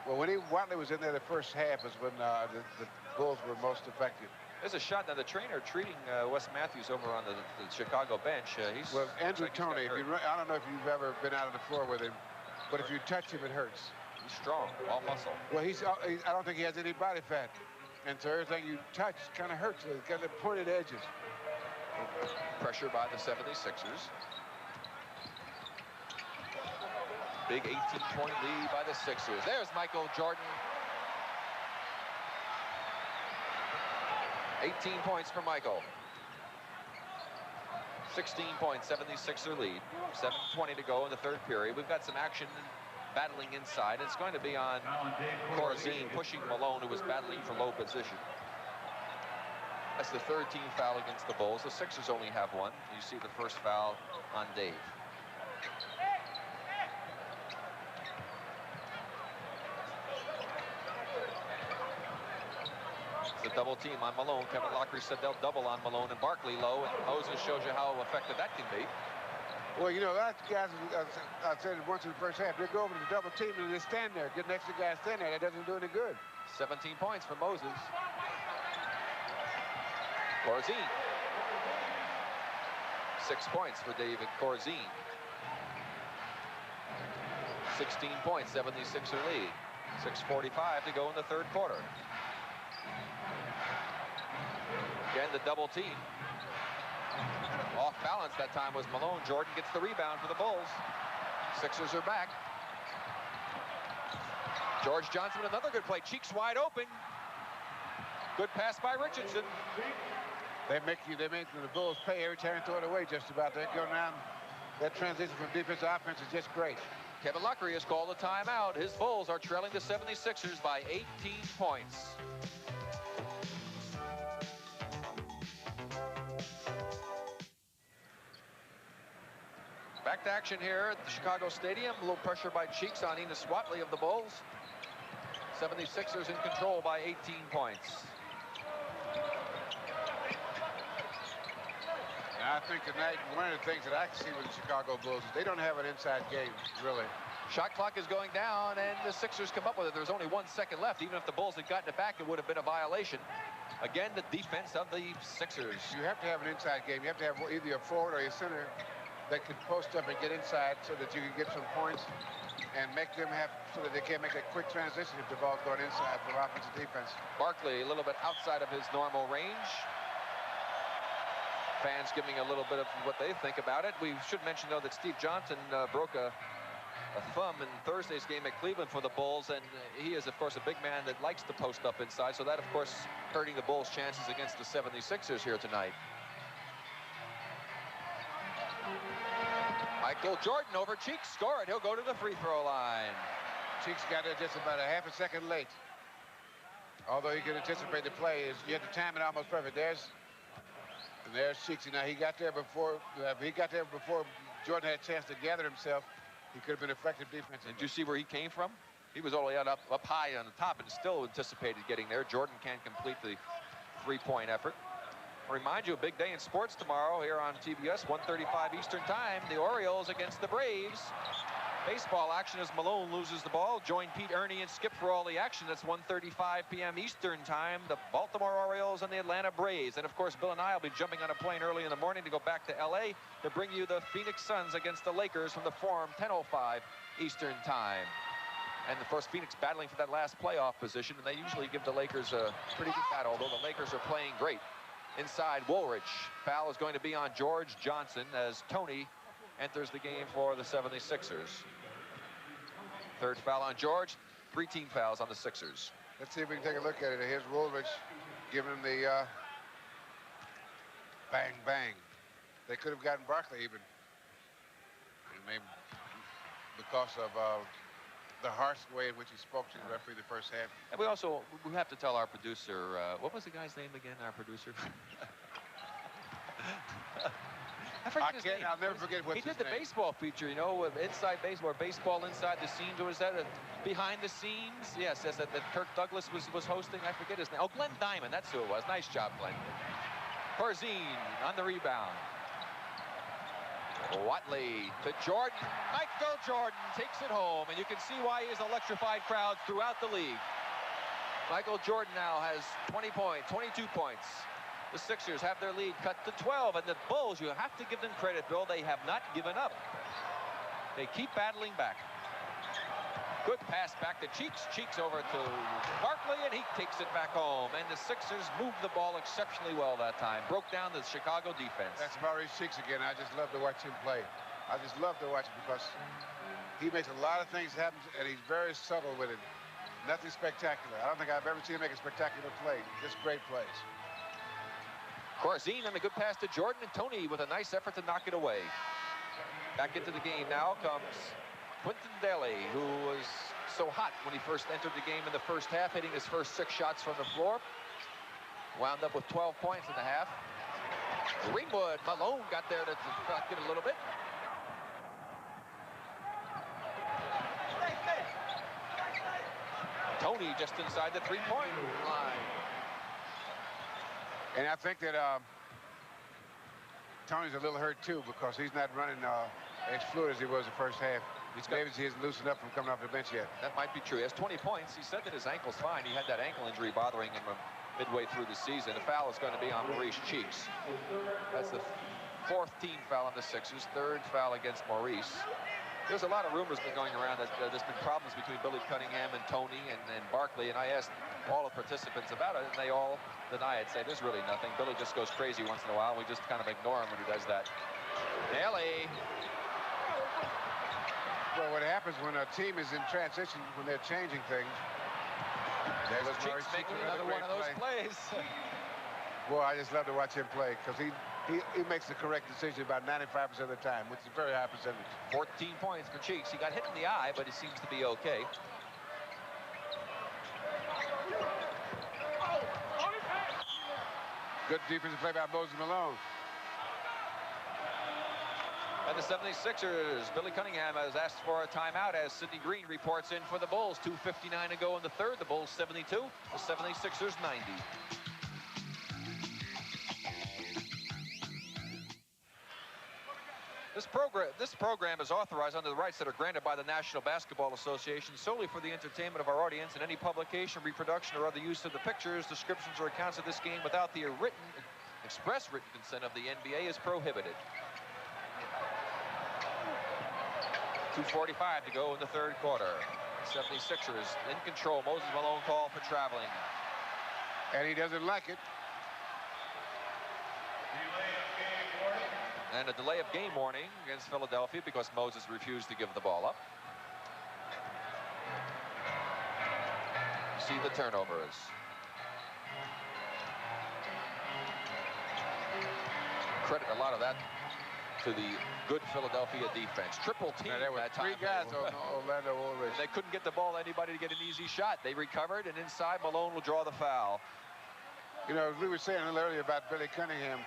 Well, when Watley was in there the first half is when the Bulls were most effective. There's a shot. Now, the trainer treating Wes Matthews over on the Chicago bench. Well, Andrew Toney, I don't know if you've ever been out on the floor with him, but if you touch him, it hurts. He's strong, all muscle. Well, I don't think he has any body fat. And so everything you touch kind of hurts. It's got the pointed edges. Pressure by the 76ers. Big 18-point lead by the Sixers. There's Michael Jordan. 18 points for Michael. 16 points, 76er lead. 7:20 to go in the third period. We've got some action battling inside. It's going to be on Corzine pushing Malone, who was battling for low position. That's the third team foul against the Bulls. The Sixers only have one. You see the first foul on Dave. The double team on Malone. Kevin Lockery said they'll double on Malone and Barkley low, and Moses shows you how effective that can be. Well, you know, a lot of guys, I said it once in the first half, they go over to the double team and they stand there, get next to the guy stand there. That doesn't do any good. 17 points for Moses. Corzine. 6 points for David Corzine. 16 points, 76er lead. 6:45 to go in the third quarter. Again, the double team. Off balance that time was Malone. Jordan gets the rebound for the Bulls. Sixers are back. George Johnson with another good play. Cheeks wide open. Good pass by Richardson. They make the Bulls pay every time they throw it away just about. They go down. That transition from defense to offense is just great. Kevin Lockery has called a timeout. His Bulls are trailing the 76ers by 18 points. Back to action here at the Chicago Stadium. A little pressure by Cheeks on Enos Watley of the Bulls. 76ers in control by 18 points. Now, I think tonight, one of the things that I can see with the Chicago Bulls is they don't have an inside game, really. Shot clock is going down, and the Sixers come up with it. There's only 1 second left. Even if the Bulls had gotten it back, it would have been a violation. Again, the defense of the Sixers. You have to have an inside game. You have to have either a forward or a center that can post up and get inside so that you can get some points and make them have, so that they can't make a quick transition if the ball's going inside from offense to defense. Barkley a little bit outside of his normal range. Fans giving a little bit of what they think about it. We should mention, though, that Steve Johnson broke a thumb in Thursday's game at Cleveland for the Bulls, and he is, of course, a big man that likes to post up inside, so that, of course, hurting the Bulls' chances against the 76ers here tonight. Michael Jordan over Cheeks, score it. He'll go to the free throw line. Cheeks got there just about a half a second late. Although he could anticipate the play, you have to time it almost perfect. There's Cheeks. Now he got there before Jordan had a chance to gather himself. He could have been effective defensively. Did you see where he came from? He was all the way up high on the top and still anticipated getting there. Jordan can't complete the three-point effort. Remind you, a big day in sports tomorrow here on TBS, 1:35 Eastern Time. The Orioles against the Braves. Baseball action as Malone loses the ball. Join Pete, Ernie, and Skip for all the action. That's 1:35 p.m. Eastern Time. The Baltimore Orioles and the Atlanta Braves. And, of course, Bill and I will be jumping on a plane early in the morning to go back to L.A. to bring you the Phoenix Suns against the Lakers from the Forum, 10:05 Eastern Time. And, of course, Phoenix battling for that last playoff position. And they usually give the Lakers a pretty good battle, although the Lakers are playing great. Inside, Woolrich. Foul is going to be on George Johnson as Tony enters the game for the 76ers. Third foul on George. 3 team fouls on the Sixers. Let's see if we can take a look at it. Here's Woolrich giving him the Bang, bang. They could have gotten Barkley even. And maybe because of the harsh way in which he spoke to the referee the first half. And we have to tell our producer, what was the guy's name again, our producer? I'll never forget what's his name. He did the baseball feature, you know, with Inside Baseball, or Baseball Inside the Scenes, or was that Behind the Scenes? Yes, that Kirk Douglas was hosting. I forget his name. Oh, Glenn Diamond, that's who it was. Nice job, Glenn. Farzine on the rebound. Watley to Jordan. Michael Jordan takes it home, and you can see why he has electrified crowds throughout the league. Michael Jordan now has 20 points, 22 points. The Sixers have their lead cut to 12, and the Bulls, you have to give them credit, Bill, they have not given up. They keep battling back. Good pass back to Cheeks. Cheeks over to Barkley, and he takes it back home. And the Sixers moved the ball exceptionally well that time. Broke down the Chicago defense. That's Maurice Cheeks again. I just love to watch him play. I just love to watch him because he makes a lot of things happen, and he's very subtle with it. Nothing spectacular. I don't think I've ever seen him make a spectacular play. Just great plays. Corzine and a good pass to Jordan, and Tony with a nice effort to knock it away. Back into the game now comes Quinton Daly, who was so hot when he first entered the game in the first half, hitting his first 6 shots from the floor. Wound up with 12 points in the half. Greenwood, Malone got there to get a little bit. Tony just inside the 3-point line. And I think that Tony's a little hurt too because he's not running as fluid as he was the first half. Maybe he hasn't loosened up from coming off the bench yet. That might be true. He has 20 points. He said that his ankle's fine. He had that ankle injury bothering him midway through the season. The foul is going to be on Maurice Cheeks. That's the 4th team foul on the Sixers, 3rd foul against Maurice. There's a lot of rumors been going around that there's been problems between Billy Cunningham and Tony and Barkley, and I asked all the participants about it, and they all deny it, say there's really nothing. Billy just goes crazy once in a while. We just kind of ignore him when he does that. Daly. Well, what happens when a team is in transition, when they're changing things, there's Cheeks making another one of those plays. Boy, I just love to watch him play because he makes the correct decision about 95% of the time, which is a very high percentage. 14 points for Cheeks. He got hit in the eye, but he seems to be okay. Good defensive play by Moses Malone. And the 76ers, Billy Cunningham has asked for a timeout as Sidney Green reports in for the Bulls. 2:59 to go in the 3rd. The Bulls 72, the 76ers 90. This program is authorized under the rights that are granted by the National Basketball Association solely for the entertainment of our audience, and any publication, reproduction, or other use of the pictures, descriptions, or accounts of this game without the express written consent of the NBA is prohibited. 2:45 to go in the 3rd quarter. 76ers in control. Moses Malone called for traveling. And he doesn't like it. And a delay of game warning against Philadelphia because Moses refused to give the ball up. You see the turnovers. Credit a lot of that to the good Philadelphia defense. Triple team there were that time. 3 guys on Orlando Woolridge. They couldn't get the ball to anybody to get an easy shot. They recovered, and inside Malone will draw the foul. You know, as we were saying a little earlier about Billy Cunningham,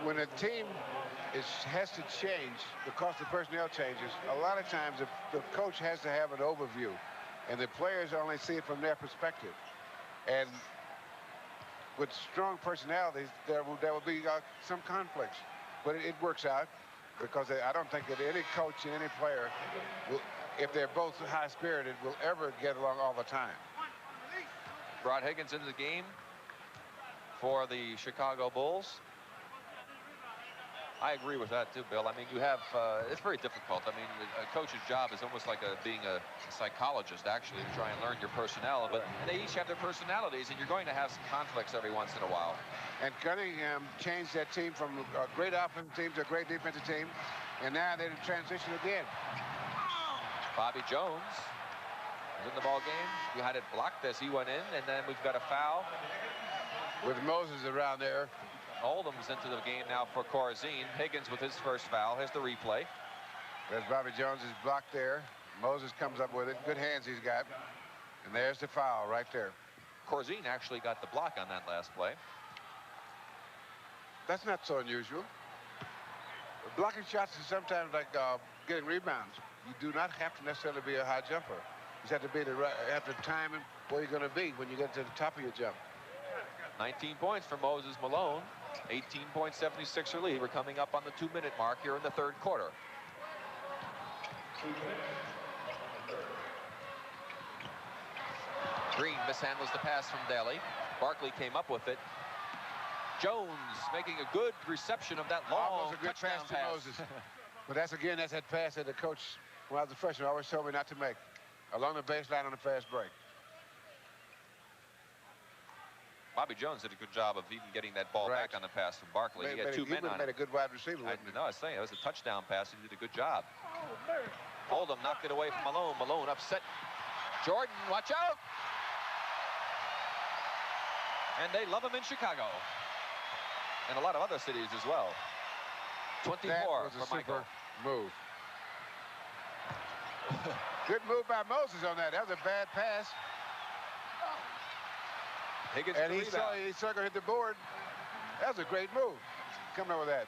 when a team has to change because the personnel changes, a lot of times the coach has to have an overview, and the players only see it from their perspective. And with strong personalities, there will be some conflicts. But it works out because I don't think that any coach and any player, if they're both high-spirited, will ever get along all the time. Rod Higgins into the game for the Chicago Bulls. I agree with that too, Bill. I mean, you have, it's very difficult. I mean, a coach's job is almost like being a psychologist, actually, to try and learn your personnel. But they each have their personalities, and you're going to have some conflicts every once in a while. And Cunningham changed that team from a great offensive team to a great defensive team, and now they're in transition again. Bobby Jones is in the ball game. You had it blocked as he went in, and then we've got a foul. With Moses around there. Oldham's into the game now for Corzine. Higgins with his first foul. Here's the replay. There's Bobby Jones' block there. Moses comes up with it. Good hands he's got. And there's the foul right there. Corzine actually got the block on that last play. That's not so unusual. Blocking shots is sometimes like getting rebounds. You do not have to necessarily be a high jumper. You just have to be have to time where you're going to be when you get to the top of your jump. 19 points for Moses Malone. 18.76er lead. We're coming up on the 2-minute mark here in the third quarter. Green mishandles the pass from Daly. Barkley came up with it. Jones making a good reception of that long Almost a good touchdown pass to Moses. But that's that pass that the coach, when I was a freshman, always told me not to make. Along the baseline on a fast break. Bobby Jones did a good job of even getting that ball back on the pass from Barkley. He had two men on it. He made a good wide receiver. No, I was saying, it was a touchdown pass. He did a good job. Oldham knocked it away from Malone. Malone upset. Jordan, watch out! And they love him in Chicago. And a lot of other cities as well. 24 that was a for Michael. super move. Good move by Moses on that. That was a bad pass. Higgins and he saw going to hit the board. That was a great move. Coming over that.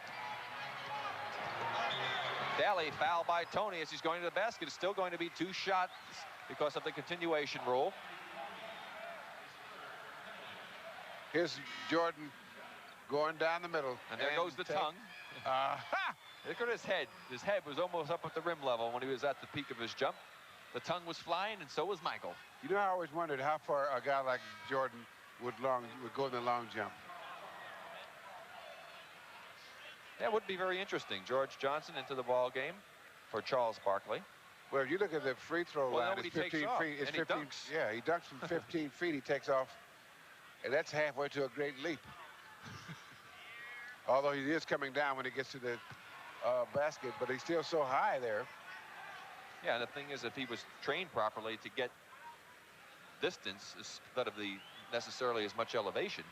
Daly fouled by Tony as he's going to the basket. It's still going to be 2 shots because of the continuation rule. Here's Jordan going down the middle. And there goes the tongue. Look at his head. His head was almost up at the rim level when he was at the peak of his jump. The tongue was flying, and so was Michael. You know, I always wondered how far a guy like Jordan would go in the long jump. That would be very interesting. George Johnson into the ball game for Charles Barkley. Well, if you look at the free throw line, it's 15 feet. It's 15. Yeah, he dunks from 15 feet. He takes off, and that's halfway to a great leap. Although he is coming down when he gets to the basket, but he's still so high there. Yeah, and the thing is, if he was trained properly to get distance instead of necessarily as much elevation,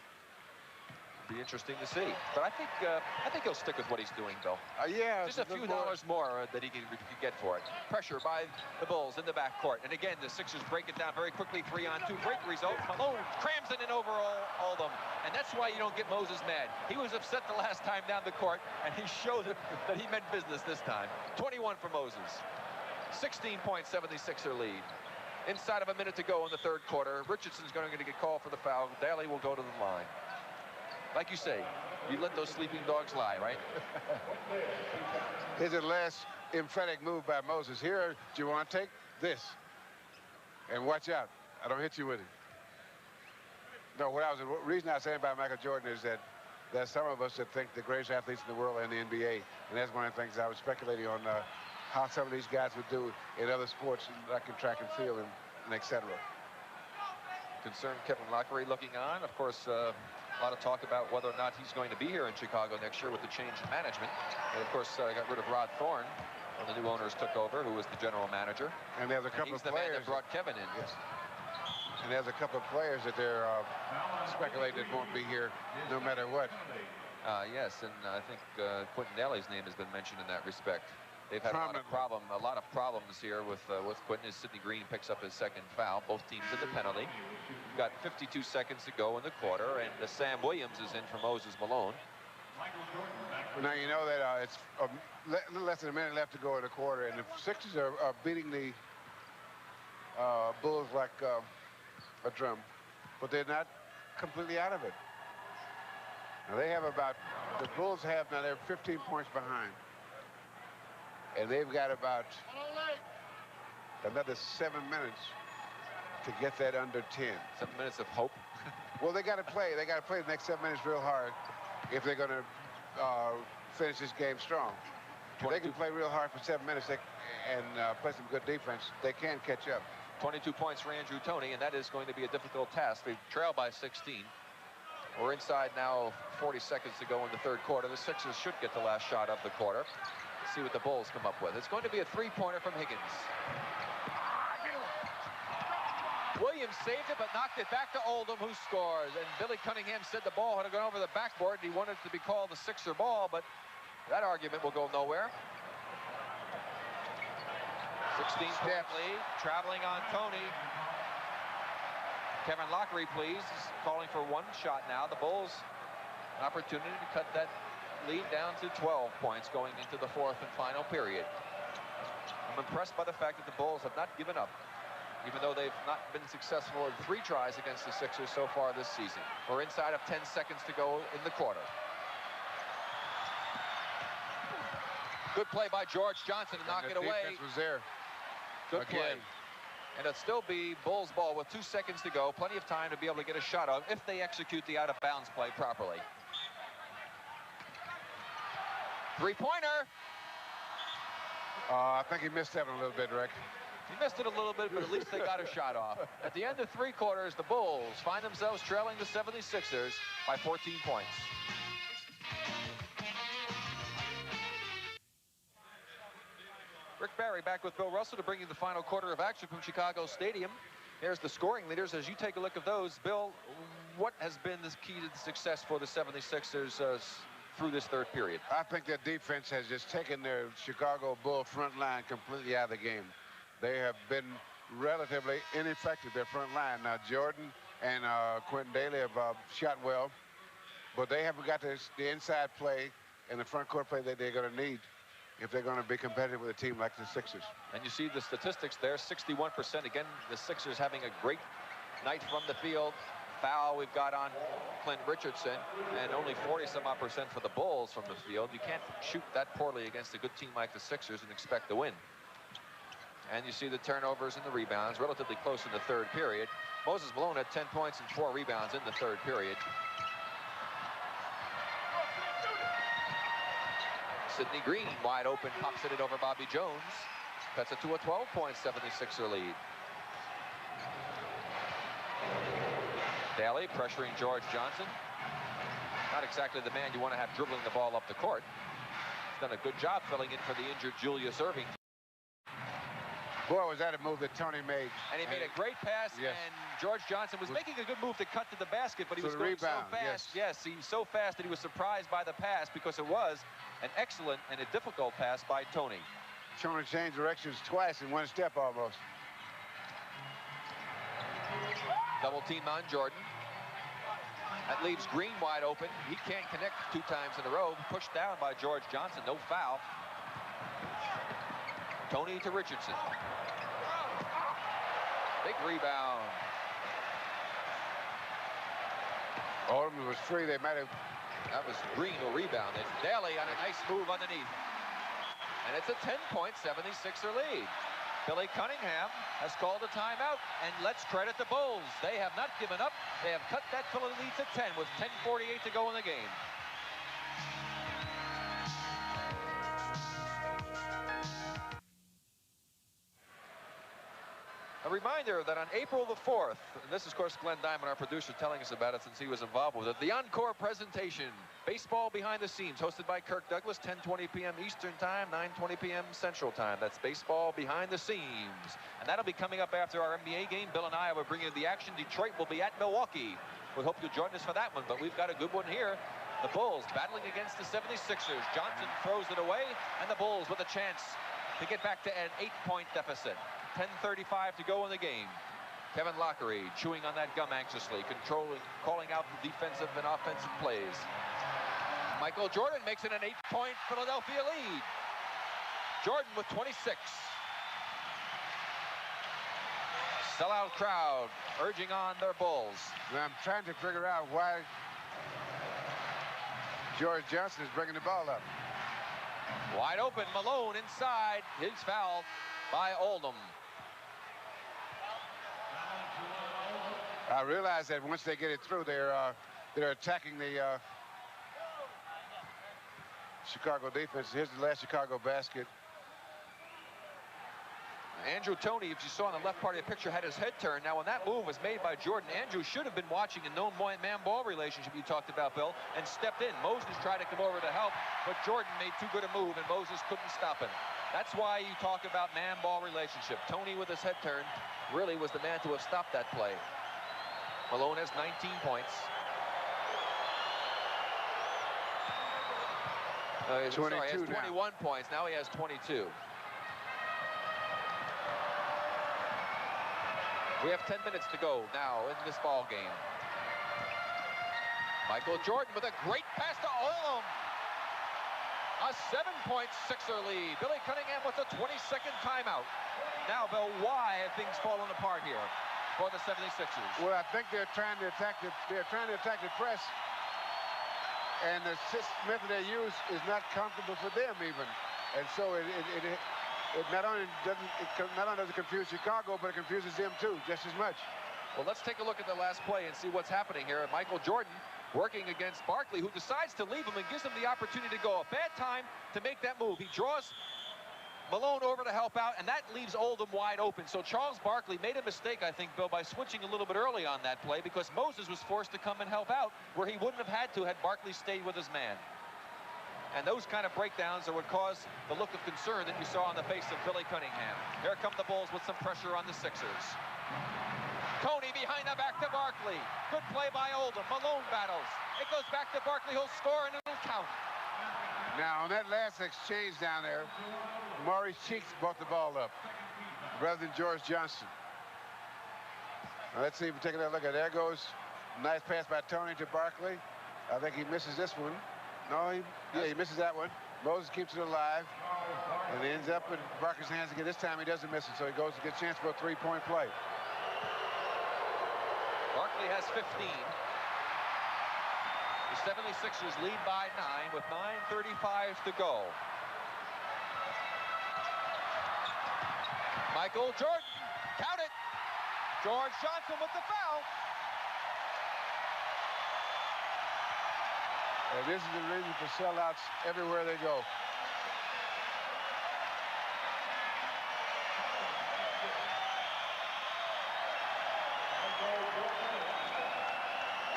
it'd be interesting to see. But I think he'll stick with what he's doing, Bill. Yeah, just a few dollars more that he can get for it. Pressure by the Bulls in the backcourt, and again the Sixers break it down very quickly. 3-on-2, great result. Malone crams it in over Oldham, and that's why you don't get Moses mad. He was upset the last time down the court, and he showed that he meant business this time. 21 for Moses. 16.76er lead. Inside of a minute to go in the third quarter. Richardson's going to get called for the foul. Daly will go to the line. Like you say, you let those sleeping dogs lie, right? Here's the last emphatic move by Moses. Here, do you want to take this? And watch out. I don't hit you with it. No, the reason I was saying about Michael Jordan is that there's some of us that think the greatest athletes in the world are in the NBA. And that's one of the things I was speculating on how some of these guys would do in other sports, like in track and field and et cetera. Concerned Kevin Lockery looking on. Of course, a lot of talk about whether or not he's going to be here in Chicago next year with the change in management. And, of course, got rid of Rod Thorne when the new owners took over, who was the general manager. And there's a couple of players. He's the man that brought Kevin in. Yes. And there's a couple of players that they're speculating that won't be here no matter what. Yes, and I think Quentin Daly's name has been mentioned in that respect. They've had a lot of problems here with Quentin as Sidney Green picks up his second foul. Both teams in the penalty. We've got 52 seconds to go in the quarter, and Sam Williams is in for Moses Malone. Now, you know that it's a little less than a minute left to go in the quarter, and the Sixers are beating the Bulls like a drum, but they're not completely out of it. Now, the Bulls have, now they're 15 points behind. And they've got about another 7 minutes to get that under 10. 7 minutes of hope. Well, they got to play. They got to play the next 7 minutes real hard if they're going to finish this game strong. If they can play real hard for 7 minutes and play some good defense, they can catch up. 22 points for Andrew Toney, and that is going to be a difficult task. They trail by 16. We're inside now, 40 seconds to go in the third quarter. The Sixers should get the last shot of the quarter. See what the Bulls come up with. It's going to be a three-pointer from Higgins. Williams saved it, but knocked it back to Oldham, who scores. And Billy Cunningham said the ball had gone over the backboard. He wanted it to be called the Sixer ball, but that argument will go nowhere. 16-point lead, traveling on Tony. Kevin Lockery, please, calling for one shot now. The Bulls, an opportunity to cut that lead down to 12 points going into the fourth and final period. I'm impressed by the fact that the Bulls have not given up, even though they've not been successful in 3 tries against the Sixers so far this season. We're inside of 10 seconds to go in the quarter. Good play by George Johnson to knock it away. The defense was there. Good play. And it'll still be Bulls ball with 2 seconds to go. Plenty of time to be able to get a shot on if they execute the out-of-bounds play properly. Three-pointer. I think he missed that one a little bit, Rick. He missed it a little bit, but at least they got a shot off. At the end of 3 quarters, the Bulls find themselves trailing the 76ers by 14 points. Rick Barry back with Bill Russell to bring you the final quarter of action from Chicago Stadium. Here's the scoring leaders. As you take a look at those, Bill, what has been the key to the success for the 76ers through this third period? I think their defense has just taken their Chicago Bull front line completely out of the game. They have been relatively ineffective, their front line. Now, Jordan and Quentin Daly have shot well, but they haven't got the inside play and the front court play that they're going to need if they're going to be competitive with a team like the Sixers. And you see the statistics there, 61%. Again, the Sixers having a great night from the field. Foul we've got on Clint Richardson, and only 40-some-odd% for the Bulls from the field. You can't shoot that poorly against a good team like the Sixers and expect to win. And you see the turnovers and the rebounds relatively close in the third period. Moses Malone had 10 points and 4 rebounds in the third period. Sidney Green wide open, pops it over Bobby Jones. Cuts it to a 12-point 76er lead. Daly pressuring George Johnson. Not exactly the man you want to have dribbling the ball up the court. He's done a good job filling in for the injured Julius Erving. Boy, was that a move that Tony made. And he made a great pass, yes. And George Johnson was making a good move to cut to the basket, but he was going so fast. Yes, he was so fast that he was surprised by the pass because it was an excellent and a difficult pass by Tony. Tony changed directions twice in one step almost. Double team on Jordan. That leaves Green wide open. He can't connect 2 times in a row. Pushed down by George Johnson. No foul. Tony to Richardson. Big rebound. Oldham was free. They might have. That was Green who rebounded. Daly on a nice move underneath. And it's a 10-point 76er lead. Billy Cunningham has called a timeout, and let's credit the Bulls. They have not given up. They have cut that Philly lead to 10 with 10:48 to go in the game. A reminder that on April the 4th, and this is, of course, Glenn Diamond, our producer, telling us about it since he was involved with it, the encore presentation, Baseball Behind the Scenes, hosted by Kirk Douglas, 10:20 p.m. Eastern Time, 9:20 p.m. Central Time. That's Baseball Behind the Scenes. And that'll be coming up after our NBA game. Bill and I will bring you the action. Detroit will be at Milwaukee. We hope you'll join us for that one, but we've got a good one here. The Bulls battling against the 76ers. Johnson throws it away, and the Bulls with a chance to get back to an 8-point deficit. 10:35 to go in the game. Kevin Lockery chewing on that gum anxiously, calling out the defensive and offensive plays. Michael Jordan makes it an 8-point Philadelphia lead. Jordan with 26. Sellout crowd urging on their Bulls. Now I'm trying to figure out why George Johnson is bringing the ball up. Wide open, Malone inside. He's fouled by Oldham. I realize that once they get it through, they're attacking the Chicago defense. Here's the last Chicago basket. Andrew Toney, if you saw on the left part of the picture, had his head turned. Now, when that move was made by Jordan, Andrew should have been watching a known man-ball relationship you talked about, Bill, and stepped in. Moses tried to come over to help, but Jordan made too good a move, and Moses couldn't stop him. That's why you talk about man-ball relationship. Tony, with his head turned, really was the man to have stopped that play. Malone has 19 points. 22 he has 21 now. points. Now he has 22. We have 10 minutes to go now in this ball game. Michael Jordan with a great pass to Olam. A 7-point Sixer lead. Billy Cunningham with a 22nd timeout. Now, Bill, why have things fallen apart here for the 76ers? Well, I think they're trying to attack the press, and the method they use is not comfortable for them even, and so it not only does it confuse Chicago, but it confuses them too just as much. Well, let's take a look at the last play and see what's happening here. Michael Jordan working against Barkley, who decides to leave him and gives him the opportunity to go. A bad time to make that move. He draws Malone over to help out, and that leaves Oldham wide open. So Charles Barkley made a mistake, I think, Bill, by switching a little bit early on that play, because Moses was forced to come and help out where he wouldn't have had to had Barkley stayed with his man. And those kind of breakdowns are what caused the look of concern that you saw on the face of Billy Cunningham. Here come the Bulls with some pressure on the Sixers. Tony behind the back to Barkley. Good play by Oldham. Malone battles. It goes back to Barkley. He'll score, and it'll count. Now, on that last exchange down there, Maurice Cheeks brought the ball up rather than George Johnson. Now, let's see if we take another look at it. There goes nice pass by Tony to Barkley. I think he misses this one. No, he misses that one. Moses keeps it alive, and it ends up in Barkley's hands again. This time he doesn't miss it, so he goes to get a chance for a three-point play. Barkley has 15. The 76ers lead by 9 with 9:35 to go. Michael Jordan, count it. George Johnson with the foul. And this is the reason for sellouts everywhere they go.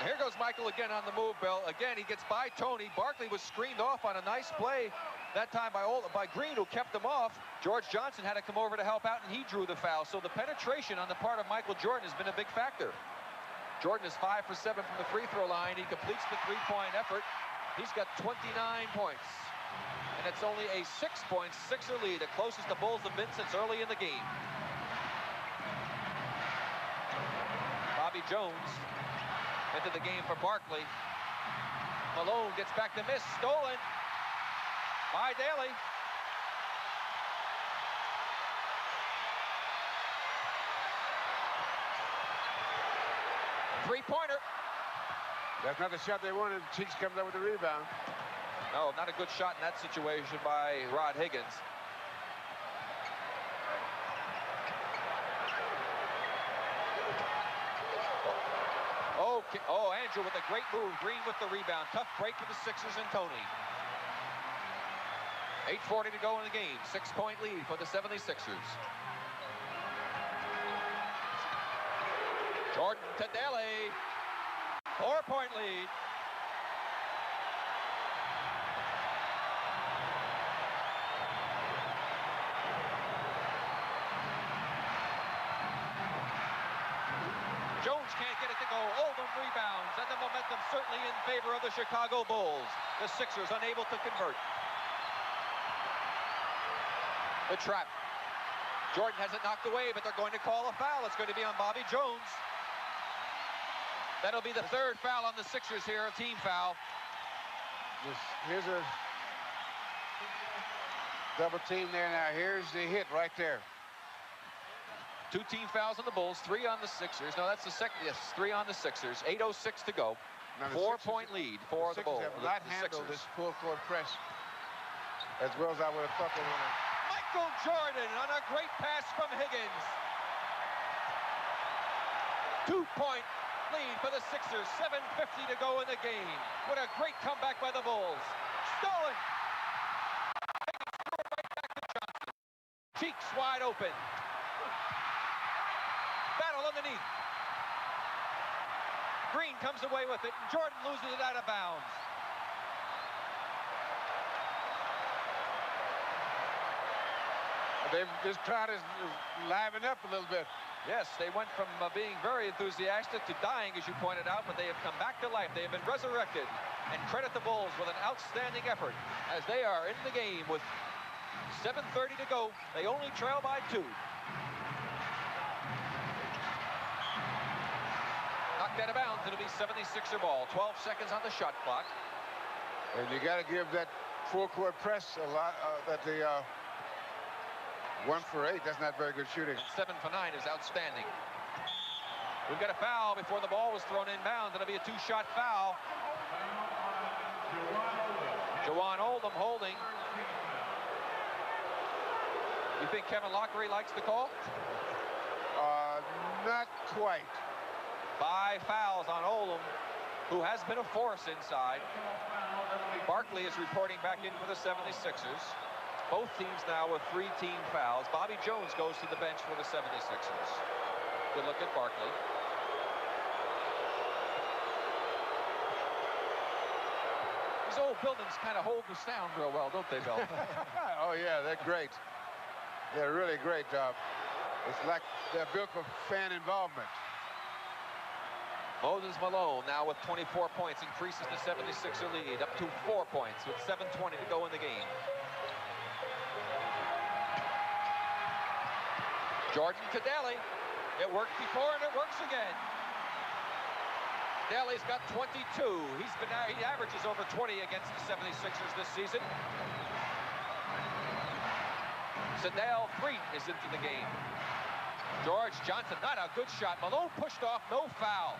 Here goes Michael again on the move, Bill. Again, he gets by Tony. Barkley was screened off on a nice play that time by Green, who kept him off. George Johnson had to come over to help out, and he drew the foul. So the penetration on the part of Michael Jordan has been a big factor. Jordan is 5 for 7 from the free throw line. He completes the three-point effort. He's got 29 points. And it's only a 6-point Sixer lead, the closest the Bulls have been since early in the game. Bobby Jones into the game for Barkley. Malone gets back to miss. Stolen by Daly. Three-pointer. That's not the shot they wanted. Cheeks comes up with the rebound. No, not a good shot in that situation by Rod Higgins. Okay. Oh, Andrew with a great move. Green with the rebound. Tough break for the Sixers and Tony. 8:40 to go in the game. 6-point lead for the 76ers. Jordan to Daly. 4-point lead. Jones can't get it to go. Oldham rebounds, and the momentum certainly in favor of the Chicago Bulls. The Sixers unable to convert. The trap. Jordan has it knocked away, but they're going to call a foul. It's going to be on Bobby Jones. That'll be the third foul on the Sixers here, a team foul. Here's a double team there now. Here's the hit right there. 2 team fouls on the Bulls, 3 on the Sixers. No, that's the second. Yes, 3 on the Sixers. 8:06 to go. 4-point lead for the Bulls. Have not handled this full court press as well as I would have thought they would have. Michael Jordan on a great pass from Higgins. 2-point lead for the Sixers. 7:50 to go in the game. What a great comeback by the Bulls. Stolen. Higgins threw it right back to Johnson. Cheeks wide open. Battle underneath. Green comes away with it, and Jordan loses it out of bounds. This crowd is livened up a little bit. Yes, they went from being very enthusiastic to dying, as you pointed out, but they have come back to life. They have been resurrected. And credit the Bulls with an outstanding effort as they are in the game with 7:30 to go. They only trail by 2. Knocked out of bounds. It'll be 76er ball. 12 seconds on the shot clock. And you got to give that full-court press a lot. That the 1 for 8. That's not very good shooting. And 7 for 9 is outstanding. We've got a foul before the ball was thrown inbounds. It'll be a 2-shot foul. Juwan Oldham holding. You think Kevin Lockery likes the call? Not quite. 5 fouls on Oldham, who has been a force inside. Barkley is reporting back in for the 76ers. Both teams now with 3 team fouls. Bobby Jones goes to the bench for the 76ers. Good look at Barkley. These old buildings kind of hold the sound real well, don't they, Bill? Oh, yeah, they're great. They're really great. It's like they're built for fan involvement. Moses Malone now with 24 points, increases the 76er lead up to 4 points with 7:20 to go in the game. Jordan to Daly. It worked before and it works again. Daly's got 22. He averages over 20 against the 76ers this season. Sedale Threet is into the game. George Johnson, not a good shot. Malone pushed off, no foul.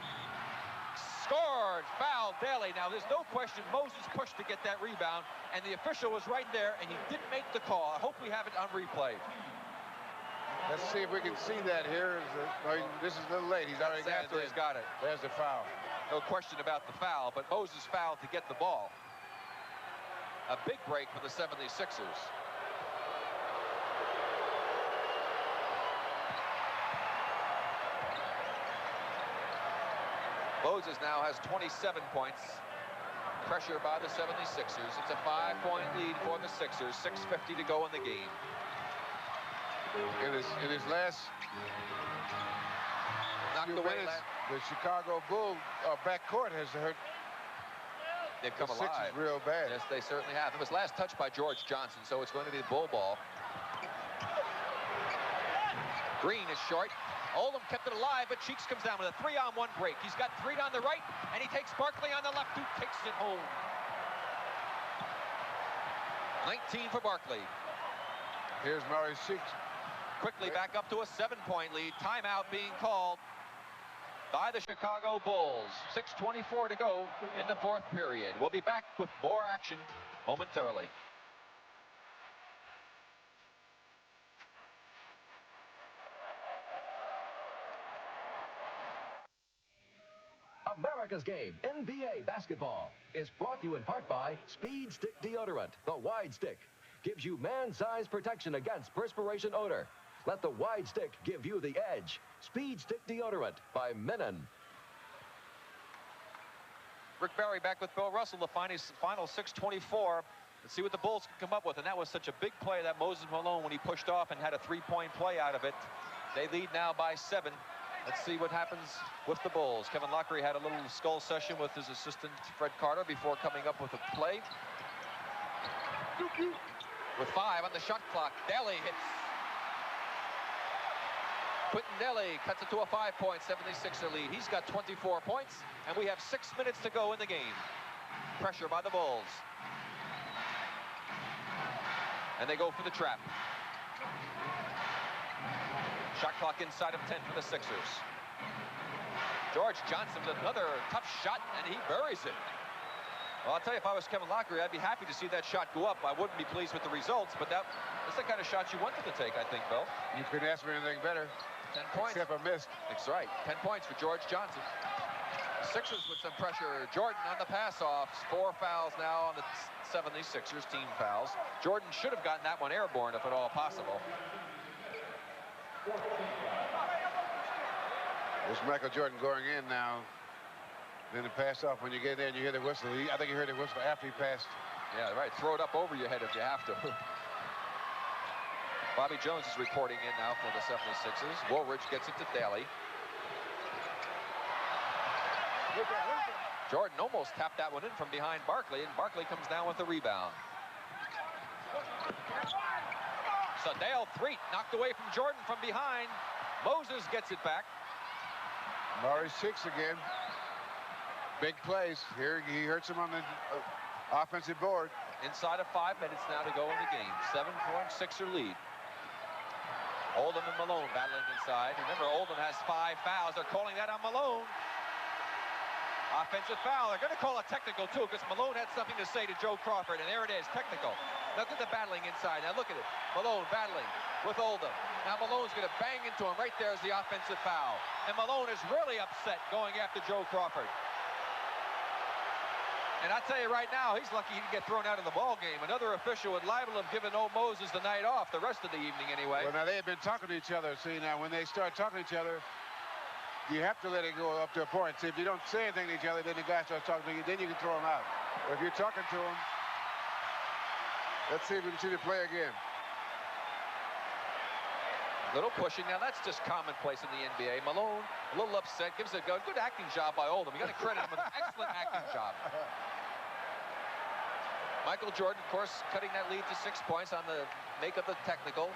Scored, foul, Daly. Now, there's no question Moses pushed to get that rebound, and the official was right there, and he didn't make the call. I hope we have it on replay. Let's see if we can see that here. This is a little late. He's already got it. He's got it. There's the foul. No question about the foul, but Moses fouled to get the ball. A big break for the 76ers. Moses now has 27 points. Pressure by the 76ers. It's a 5-point lead for the Sixers. 6:50 to go in the game. In his last few minutes, the Chicago Bull backcourt has hurt. They've come the alive. Sixers real bad. Yes, they certainly have. It was last touched by George Johnson, so it's going to be the Bull ball. Green is short. Oldham kept it alive, but Cheeks comes down with a 3-on-1 break. He's got Threet on the right, and he takes Barkley on the left, who takes it home. 19 for Barkley. Here's Maurice Cheeks. Quickly back up to a 7-point lead. Timeout being called by the Chicago Bulls. 6:24 to go in the 4th period. We'll be back with more action momentarily. America's Game, NBA basketball, is brought to you in part by Speed Stick Deodorant. The Wide Stick gives you man-sized protection against perspiration odor. Let the Wide Stick give you the edge. Speed Stick Deodorant by Menon. Rick Barry back with Bill Russell. The final 6:24. Let's see what the Bulls can come up with. And that was such a big play, that Moses Malone, when he pushed off and had a 3-point play out of it. They lead now by 7. Let's see what happens with the Bulls. Kevin Lockery had a little skull session with his assistant, Fred Carter, before coming up with a play. With 5 on the shot clock, Daly hits. Quentin Daly cuts it to a 5-point 76er lead. He's got 24 points, and we have 6 minutes to go in the game. Pressure by the Bulls. And they go for the trap. Shot clock inside of 10 for the Sixers. George Johnson with another tough shot, and he buries it. Well, I'll tell you, if I was Kevin Lockery, I'd be happy to see that shot go up. I wouldn't be pleased with the results, but that's the kind of shot you wanted to take, I think, Bill. You couldn't ask for anything better. 10 points. Except a miss. That's right. 10 points for George Johnson. The Sixers with some pressure. Jordan on the pass-offs. 4 fouls now on the 76ers, team fouls. Jordan should have gotten that one airborne, if at all possible. There's Michael Jordan going in now. Then the pass off, when you get there and you hear the whistle. I think you heard the whistle after he passed. Yeah, right. Throw it up over your head if you have to. Bobby Jones is reporting in now for the 76ers. Woolridge gets it to Daly. Jordan almost tapped that one in from behind Barkley, and Barkley comes down with the rebound. So Dale Threet knocked away from Jordan from behind. Moses gets it back. Murray 6 again. Big plays. Here he hurts him on the offensive board. Inside of 5 minutes now to go in the game. 7-point Sixer lead. Oldham and Malone battling inside. Remember, Oldham has 5 fouls. They're calling that on Malone. Offensive foul. They're going to call a technical, too, because Malone had something to say to Joe Crawford, and there it is, technical. Look at the battling inside. Now look at it. Malone battling with Oldham. Now Malone's going to bang into him. Right there is the offensive foul. And Malone is really upset going after Joe Crawford. And I tell you right now, he's lucky he didn't get thrown out of the ball game. Another official would liable have given old Moses the night off, the rest of the evening anyway. Well, now they have been talking to each other. See, now when they start talking to each other, you have to let it go up to a point. See, if you don't say anything to each other, then the guy starts talking to you, then you can throw him out. But if you're talking to him, let's see if we can see the play again. Little pushing. Now that's just commonplace in the NBA. Malone, a little upset, gives it a good acting job by Oldham. You got to credit him with an excellent acting job. Michael Jordan, of course, cutting that lead to 6 points on the make of the technical.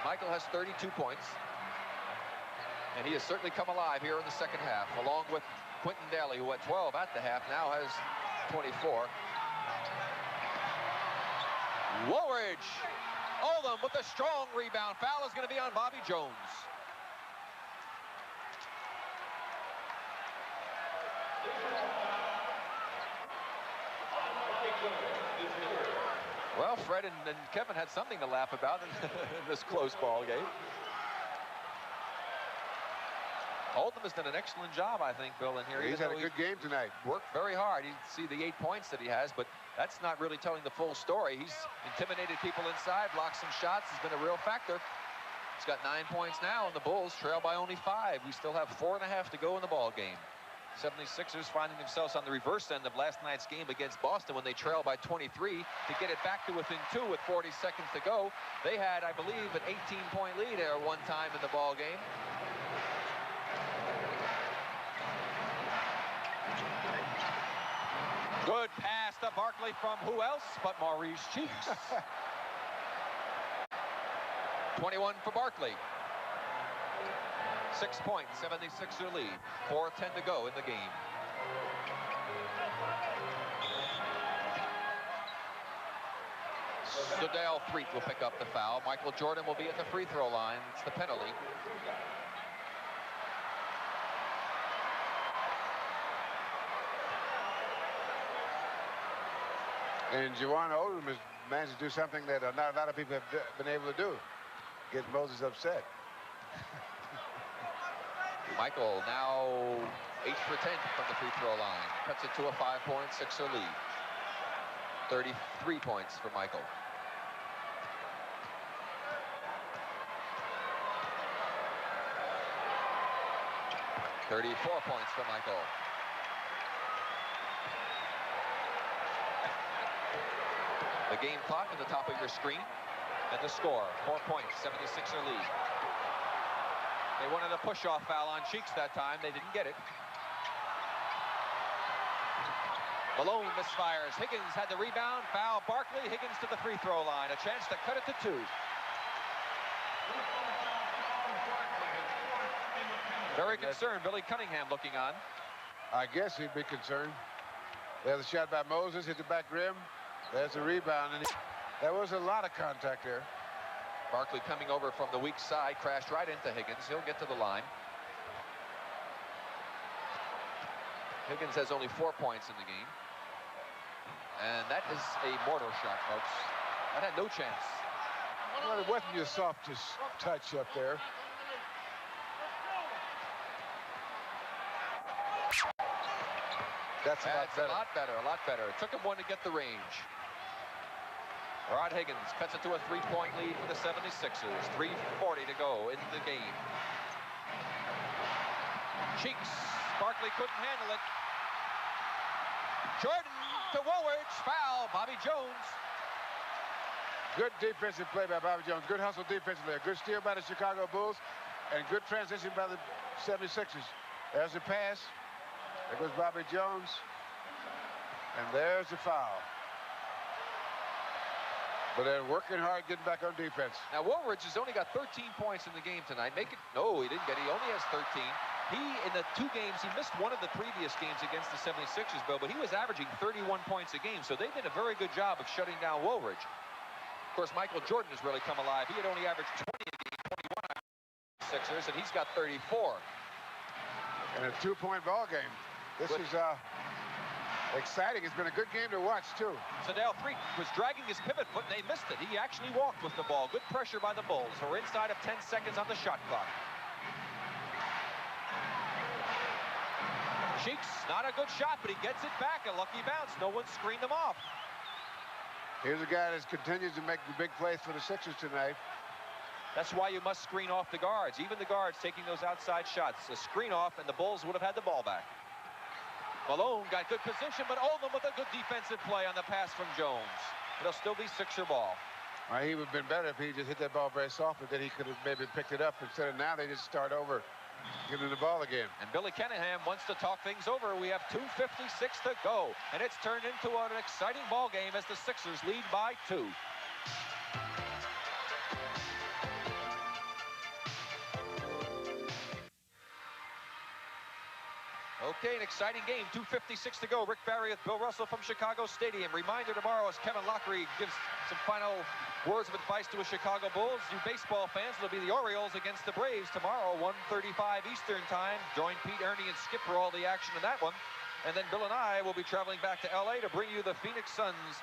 Michael has 32 points. And he has certainly come alive here in the second half, along with Quentin Daly, who had 12 at the half, now has 24. Woolridge. Oldham with a strong rebound. Foul is going to be on Bobby Jones. Well, Fred and Kevin had something to laugh about in this close ball game. Oldham has done an excellent job, I think, Bill, in here. He's had a good game tonight. Worked very hard. You see the 8 points that he has, but that's not really telling the full story. He's intimidated people inside, blocked some shots. He's been a real factor. He's got 9 points now, and the Bulls trail by only 5. We still have 4.5 to go in the ball game. 76ers finding themselves on the reverse end of last night's game against Boston when they trail by 23 to get it back to within 2 with 40 seconds to go. They had, I believe, an 18-point lead at one time in the ball game. Good pass to Barkley from who else but Maurice Cheeks. 21 for Barkley. 6 points, 76er lead. 4:10 to go in the game. So Dale Threet will pick up the foul. Michael Jordan will be at the free throw line. It's the penalty. And Juwan Oldham has managed to do something that not a lot of people have been able to do. Get Moses upset. Michael now 8 for 10 from the free throw line. Cuts it to a 5-point Sixer lead. 33 points for Michael. $34 points for Michael. The game clock at the top of your screen. And the score, 4 points, 76er lead. They wanted a push-off foul on Cheeks that time. They didn't get it. Malone misfires. Higgins had the rebound. Foul Barkley. Higgins to the free throw line. A chance to cut it to 2. Very concerned. Billy Cunningham looking on. I guess he'd be concerned. There's a shot by Moses, hit the back rim. There's a rebound, and there was a lot of contact there. Barkley coming over from the weak side, crashed right into Higgins. He'll get to the line. Higgins has only 4 points in the game. And that is a mortar shot, folks. That had no chance. Well, it wasn't your softest touch up there. That's a lot better. A lot better. It took him one to get the range. Rod Higgins cuts it to a 3-point lead for the 76ers. 3:40 to go in the game. Cheeks. Barkley couldn't handle it. Jordan to Woolridge. Foul. Bobby Jones. Good defensive play by Bobby Jones. Good hustle defensively. A good steal by the Chicago Bulls. And good transition by the 76ers. There's the pass. There goes Bobby Jones. And there's the foul. But they're working hard getting back on defense. Now, Woolridge has only got 13 points in the game tonight. No, he didn't get it. He only has 13. He, in the 2 games, he missed one of the previous games against the 76ers, Bill, but he was averaging 31 points a game. So they did a very good job of shutting down Woolridge. Of course, Michael Jordan has really come alive. He had only averaged 20 a game, 21 on the Sixers, and he's got 34. And a 2-point ball game. This is exciting. It's been a good game to watch, too. Sedale 3 was dragging his pivot foot, and they missed it. He actually walked with the ball. Good pressure by the Bulls. So we're inside of 10 seconds on the shot clock. Cheeks, not a good shot, but he gets it back. A lucky bounce. No one screened him off. Here's a guy that continues to make the big plays for the Sixers tonight. That's why you must screen off the guards. Even the guards taking those outside shots. A screen off, and the Bulls would have had the ball back. Malone got good position, but Oldham with a good defensive play on the pass from Jones. It'll still be Sixer ball. He would have been better if he just hit that ball very softly. Then he could have maybe picked it up. Instead of now, they just start over, getting the ball again. And Billy Kenningham wants to talk things over. We have 2:56 to go, and it's turned into an exciting ball game as the Sixers lead by 2. Okay, an exciting game. 2:56 to go. Rick Barry with Bill Russell from Chicago Stadium. Reminder tomorrow as Kevin Lockery gives some final words of advice to his Chicago Bulls. You baseball fans, it'll be the Orioles against the Braves tomorrow, 1:35 Eastern time. Join Pete, Ernie, and Skip for all the action in that one. And then Bill and I will be traveling back to L.A. to bring you the Phoenix Suns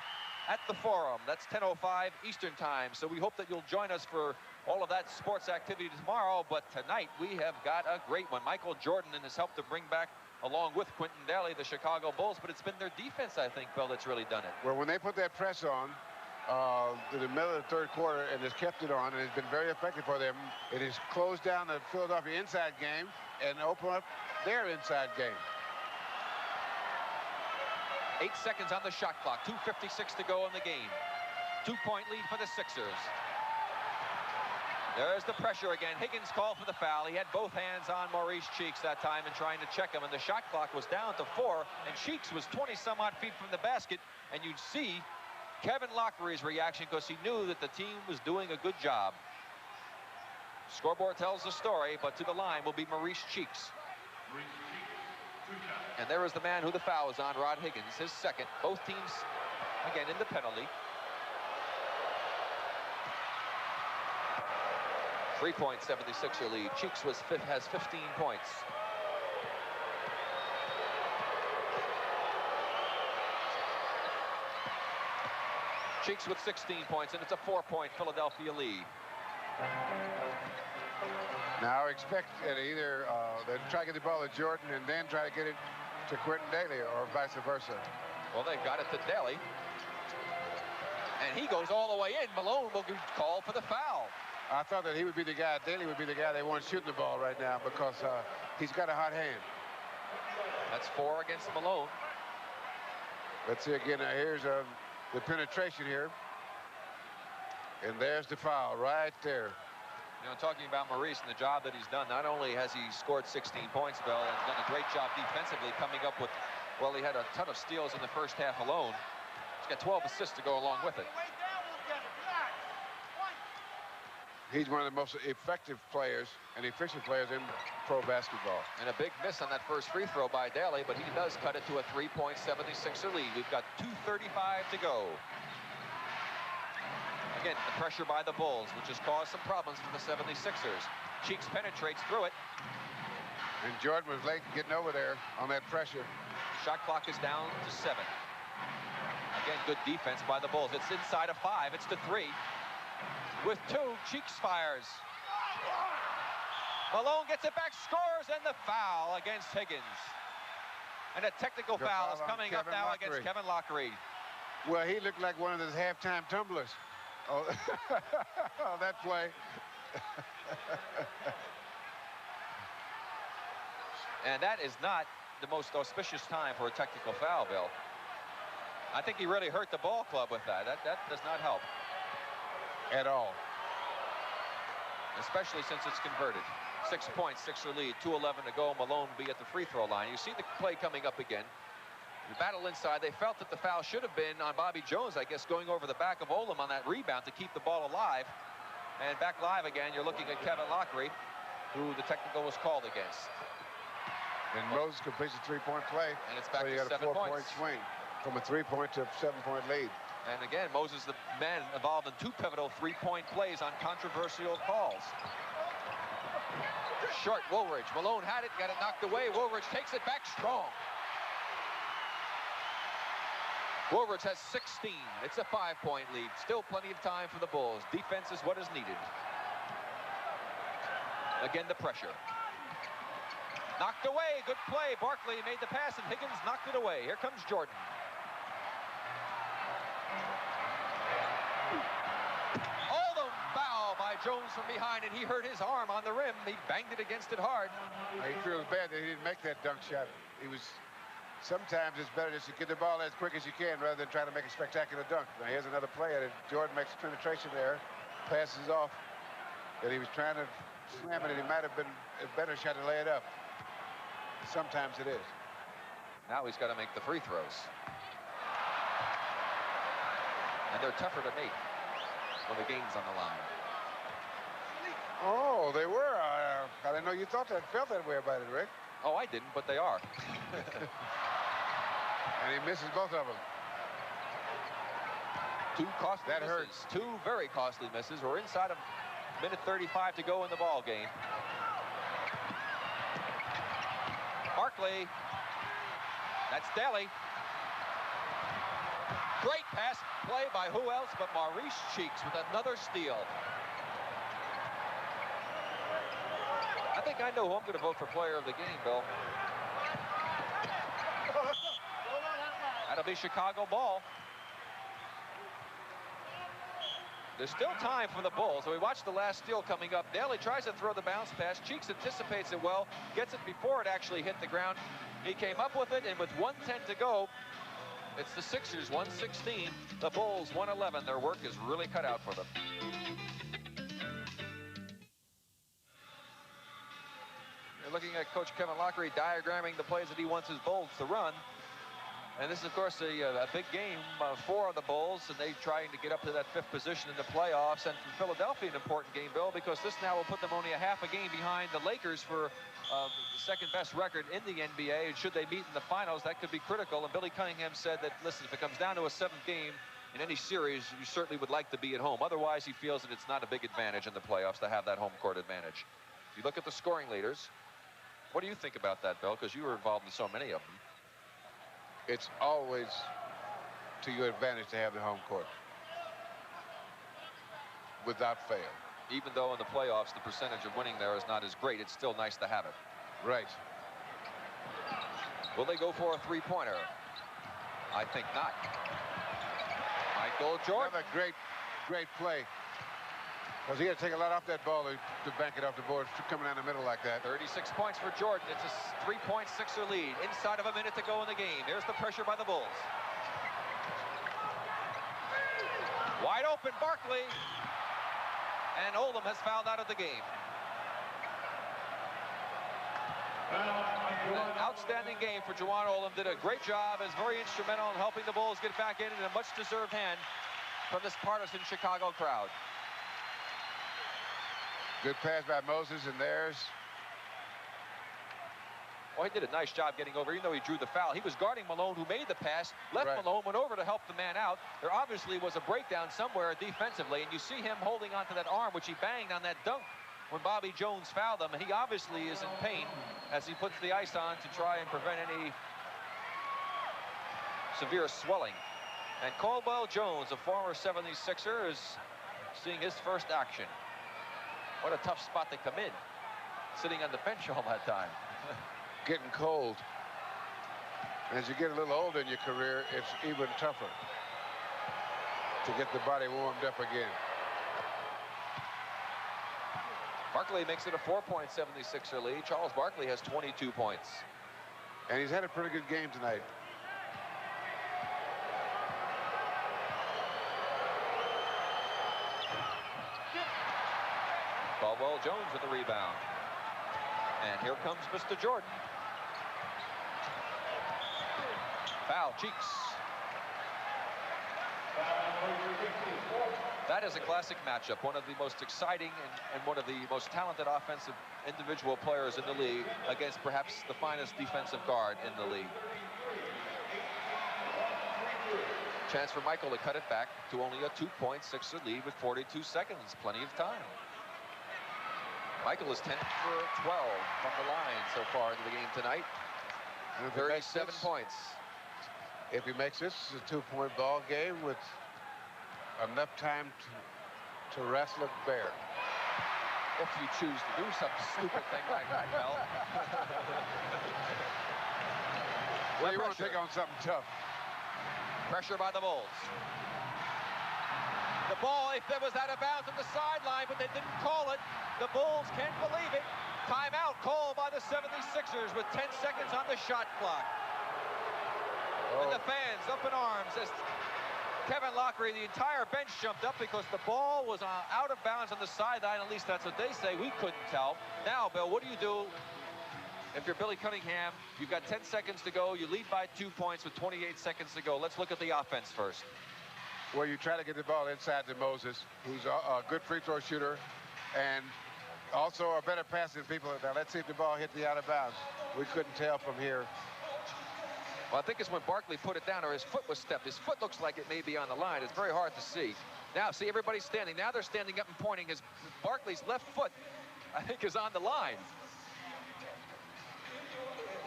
at the Forum. That's 10:05 Eastern time. So we hope that you'll join us for all of that sports activity tomorrow. But tonight we have got a great one. Michael Jordan has helped to bring back, along with Quentin Daly, the Chicago Bulls, but it's been their defense, I think, Bill, that's really done it. Well, when they put that press on in the middle of the third quarter and has kept it on, and it's been very effective for them, it has closed down the Philadelphia inside game and opened up their inside game. 8 seconds on the shot clock, 2:56 to go in the game. 2-point lead for the Sixers. There's the pressure again. Higgins called for the foul. He had both hands on Maurice Cheeks that time and trying to check him, and the shot clock was down to 4, and Cheeks was 20-some-odd feet from the basket, and you'd see Kevin Lockery's reaction because he knew that the team was doing a good job. Scoreboard tells the story, but to the line will be Maurice Cheeks. And there is the man who the foul is on, Rod Higgins, his second. Both teams, again, in the penalty. 3-point 76er lead. Cheeks has 15 points. Cheeks with 16 points, and it's a 4-point Philadelphia lead. Now expect either they try to get the ball to Jordan and then try to get it to Quentin Daly, or vice versa. Well, they got it to Daly. And he goes all the way in. Malone will be called for the foul. I thought that he would be the guy, Daly would be the guy they want shooting the ball right now, because he's got a hot hand. That's 4 against Malone. Let's see again. Now here's the penetration here. And there's the foul right there. You know, talking about Maurice and the job that he's done, not only has he scored 16 points, Bill, and done a great job defensively coming up with, well, he had a ton of steals in the first half alone. He's got 12 assists to go along with it. He's one of the most effective players and efficient players in pro basketball. And a big miss on that first free throw by Daly, but he does cut it to a 3-point 76er lead. We've got 2:35 to go. Again, the pressure by the Bulls, which has caused some problems for the 76ers. Cheeks penetrates through it. And Jordan was late getting over there on that pressure. Shot clock is down to 7. Again, good defense by the Bulls. It's inside of 5. It's to 3. With 2, Cheeks fires. Malone gets it back, scores, and the foul against Higgins. And a technical foul is coming up now against Kevin Lockery. Well, he looked like one of those halftime tumblers. Oh, that play. And that is not the most auspicious time for a technical foul, Bill. I think he really hurt the ball club with that. That does not help. at all. Especially since it's converted. 6 points, Sixer lead, 2:11 to go. Malone will be at the free throw line. You see the play coming up again. The battle inside. They felt that the foul should have been on Bobby Jones, I guess, going over the back of Olam on that rebound to keep the ball alive. And back live again, you're looking at Kevin Lockery, who the technical was called against. And Moses completes a three-point play. And it's back so you to got a 7 4-point points. swing from a 3-point to a 7-point lead. And again, Moses, the man involved in 2 pivotal 3-point plays on controversial calls. Short Woolridge. Malone had it, got it knocked away. Woolridge takes it back strong. Woolridge has 16. It's a 5-point lead. Still plenty of time for the Bulls. Defense is what is needed. Again, the pressure. Knocked away. Good play. Barkley made the pass, and Higgins knocked it away. Here comes Jordan. Jones from behind, and he hurt his arm on the rim. He banged it against it hard. He feels bad that he didn't make that dunk shot. Sometimes it's better just to get the ball as quick as you can rather than try to make a spectacular dunk. Now here's another play. Jordan makes a penetration there, passes off, and he was trying to slam it, and it might have been a better shot to lay it up. Sometimes it is. Now he's got to make the free throws. And they're tougher to make when the game's on the line. Oh, they were. I didn't know you felt that way about it, Rick. Oh, I didn't, but they are. And he misses both of them. 2 costly that misses. Hurts. 2 very costly misses. We're inside of minute 35 to go in the ball game. Barkley. That's Daly. Great pass play by who else but Maurice Cheeks with another steal. I think I know who I'm going to vote for player of the game, Bill. That'll be Chicago ball. There's still time for the Bulls. So we watch the last steal coming up. Daly tries to throw the bounce pass. Cheeks anticipates it well, gets it before it actually hit the ground. He came up with it, and with 1:10 to go, it's the Sixers 116, the Bulls 111. Their work is really cut out for them. You're looking at Coach Kevin Lockery diagramming the plays that he wants his Bulls to run. And this is, of course, a big game for the Bulls, and they're trying to get up to that 5th position in the playoffs. And for Philadelphia, an important game, Bill, because this now will put them only a half a game behind the Lakers for the 2nd-best record in the NBA. And should they meet in the finals, that could be critical. And Billy Cunningham said that, listen, if it comes down to a 7th game in any series, you certainly would like to be at home. Otherwise, he feels that it's not a big advantage in the playoffs to have that home court advantage. If you look at the scoring leaders, what do you think about that, Bill? Because you were involved in so many of them. It's always to your advantage to have the home court. Without fail. Even though in the playoffs the percentage of winning there is not as great, it's still nice to have it. Right. Will they go for a 3-pointer? I think not. Michael Jordan. Another great play. Because he had to take a lot off that ball to bank it off the board, coming down the middle like that. 36 points for Jordan. It's a 3-point Sixer lead. Inside of a minute to go in the game. Here's the pressure by the Bulls. Wide open, Barkley. And Olam has fouled out of the game. An outstanding game for Juwan Olam. Did a great job. Is very instrumental in helping the Bulls get back in a much-deserved hand from this partisan Chicago crowd. Good pass by Moses, and there's... Well, he did a nice job getting over, even though he drew the foul. He was guarding Malone, who made the pass, left Malone, went over to help the man out. There obviously was a breakdown somewhere defensively, and you see him holding onto that arm, which he banged on that dunk when Bobby Jones fouled him. And he obviously is in pain as he puts the ice on to try and prevent any severe swelling. And Caldwell Jones, a former 76er, is seeing his first action. What a tough spot to come in, sitting on the bench all that time. Getting cold. As you get a little older in your career, it's even tougher to get the body warmed up again. Barkley makes it a 4-point 76er lead. Charles Barkley has 22 points. And he's had a pretty good game tonight. Jones with the rebound. And here comes Mr. Jordan. Foul, Cheeks. That is a classic matchup. One of the most exciting and one of the most talented offensive individual players in the league against perhaps the finest defensive guard in the league. Chance for Michael to cut it back to only a 2.6 lead with 42 seconds. Plenty of time. Michael is 10 for 12 from the line so far into the game tonight. 37 points. If he makes this a 2-point ball game with enough time to wrestle a bear. If you choose to do some stupid thing like that, well. Well, you want to take on something tough. Pressure by the Bulls. The ball, if that was out of bounds on the sideline, but they didn't call it. The Bulls can't believe it. Timeout called by the 76ers with 10 seconds on the shot clock. And the fans up in arms as Kevin Lockery, the entire bench jumped up because the ball was out of bounds on the sideline. At least that's what they say. We couldn't tell. Now, Bill, what do you do if you're Billy Cunningham? You've got 10 seconds to go. You lead by 2 points with 28 seconds to go. Let's look at the offense first. Well, you try to get the ball inside to Moses, who's a good free throw shooter and also a better passer than people. Now, let's see if the ball hit the out of bounds. We couldn't tell from here. Well, I think it's when Barkley put it down or his foot was stepped. His foot looks like it may be on the line. It's very hard to see. Now, see, everybody's standing. Now they're standing up and pointing. His Barkley's left foot, I think, is on the line.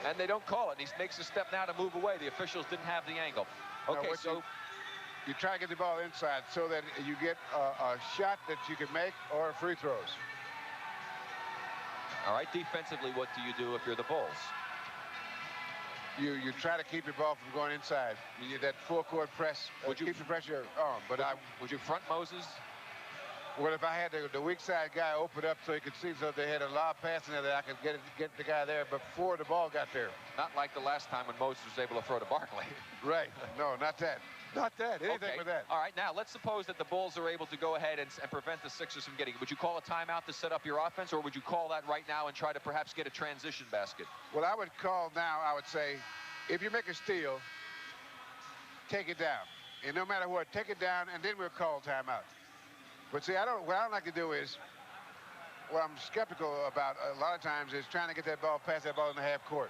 And they don't call it. He makes a step now to move away. The officials didn't have the angle. Okay, no, so you try to get the ball inside so that you get a shot that you can make or free throws. All right, defensively, what do you do if you're the Bulls? You try to keep the ball from going inside. You need that full court press. Would you keep the pressure on? But would you front Moses? Well, if I had the weak side guy open up so he could see, so they had a lot of passing there that I could get the guy there before the ball got there. Not like the last time when Moses was able to throw to Barkley. Right. No, not that. Not that. Anything with that. All right, now let's suppose that the Bulls are able to go ahead and prevent the Sixers from getting it. Would you call a timeout to set up your offense, or would you call that right now and try to perhaps get a transition basket? Well, I would call now, I would say, if you make a steal, take it down. And no matter what, take it down, and then we'll call timeout. But see, what I don't like to do is, what I'm skeptical about a lot of times is trying to get that ball, pass that ball in the half court.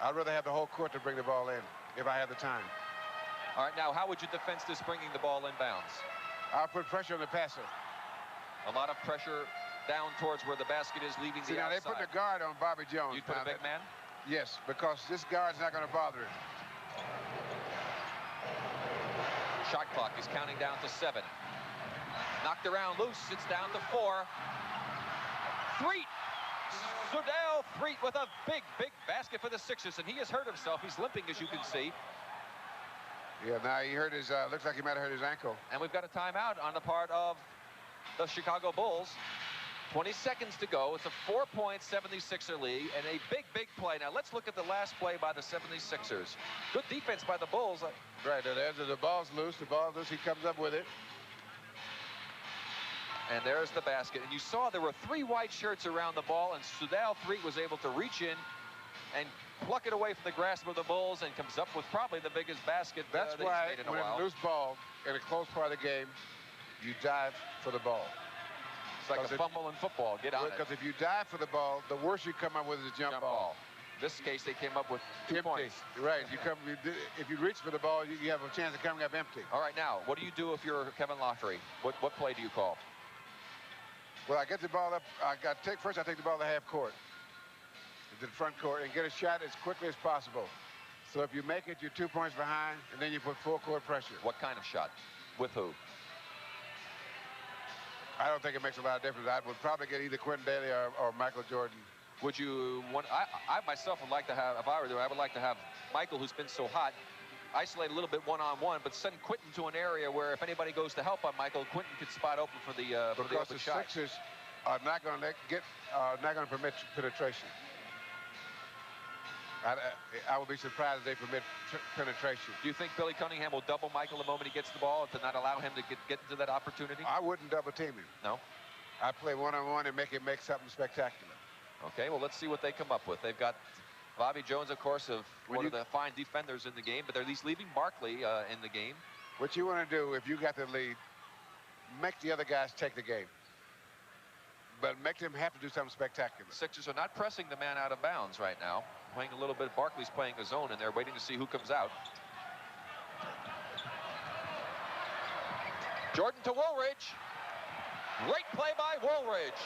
I'd rather have the whole court to bring the ball in if I have the time. All right, now, how would you defend this bringing the ball inbounds? I'll put pressure on the passer. A lot of pressure down towards where the basket is, leaving the outside. Now, they put the guard on Bobby Jones. You'd put a big man? Yes, because this guard's not going to bother him. Shot clock is counting down to 7. Knocked around loose, it's down to 4. Threet! Sudell Threet with a big, big basket for the Sixers, and he has hurt himself. He's limping, as you can see. Yeah, now he hurt his, looks like he might have hurt his ankle. And we've got a timeout on the part of the Chicago Bulls. 20 seconds to go. It's a 4-point 76er lead and a big, big play. Now, let's look at the last play by the 76ers. Good defense by the Bulls. Right, the ball's loose. The ball's loose. He comes up with it. And there's the basket. And you saw there were 3 white shirts around the ball, and Sudell Threet was able to reach in and pluck it away from the grasp of the Bulls and comes up with probably the biggest basket That's that why he's made in a when while. Loose ball in a close part of the game, you dive for the ball. It's like a fumble in football. Get on it. Because if you dive for the ball, the worst you come up with is a jump ball. In this case, they came up with 2 points. Right. If you reach for the ball, you have a chance of coming up empty. All right, now, what do you do if you're Kevin Lockery? What play do you call? Well, I get the ball up. First I take the ball to half court, to the front court, and get a shot as quickly as possible. So if you make it, you're 2 points behind, and then you put full court pressure. What kind of shot? With who? I don't think it makes a lot of difference. I would probably get either Quentin Daly or Michael Jordan. Would you want? I myself would like to have, if I were there, I would like to have Michael, who's been so hot, isolate a little bit one-on-one, but send Quentin to an area where if anybody goes to help on Michael, Quentin could spot open for the open shot. Because the Sixers are not going to permit penetration. I would be surprised if they permit penetration. Do you think Billy Cunningham will double Michael the moment he gets the ball to not allow him to get into that opportunity? I wouldn't double team him. No? I play one-on-one and make something spectacular. Okay, well, let's see what they come up with. They've got Bobby Jones, of course, one of the fine defenders in the game, but they're at least leaving Barkley in the game. What you want to do, if you got the lead, make the other guys take the game. But make them have to do something spectacular. Sixers are not pressing the man out of bounds right now. Playing a little bit. Barkley's playing a zone, and they're waiting to see who comes out. Jordan to Woolridge. Great play by Woolridge.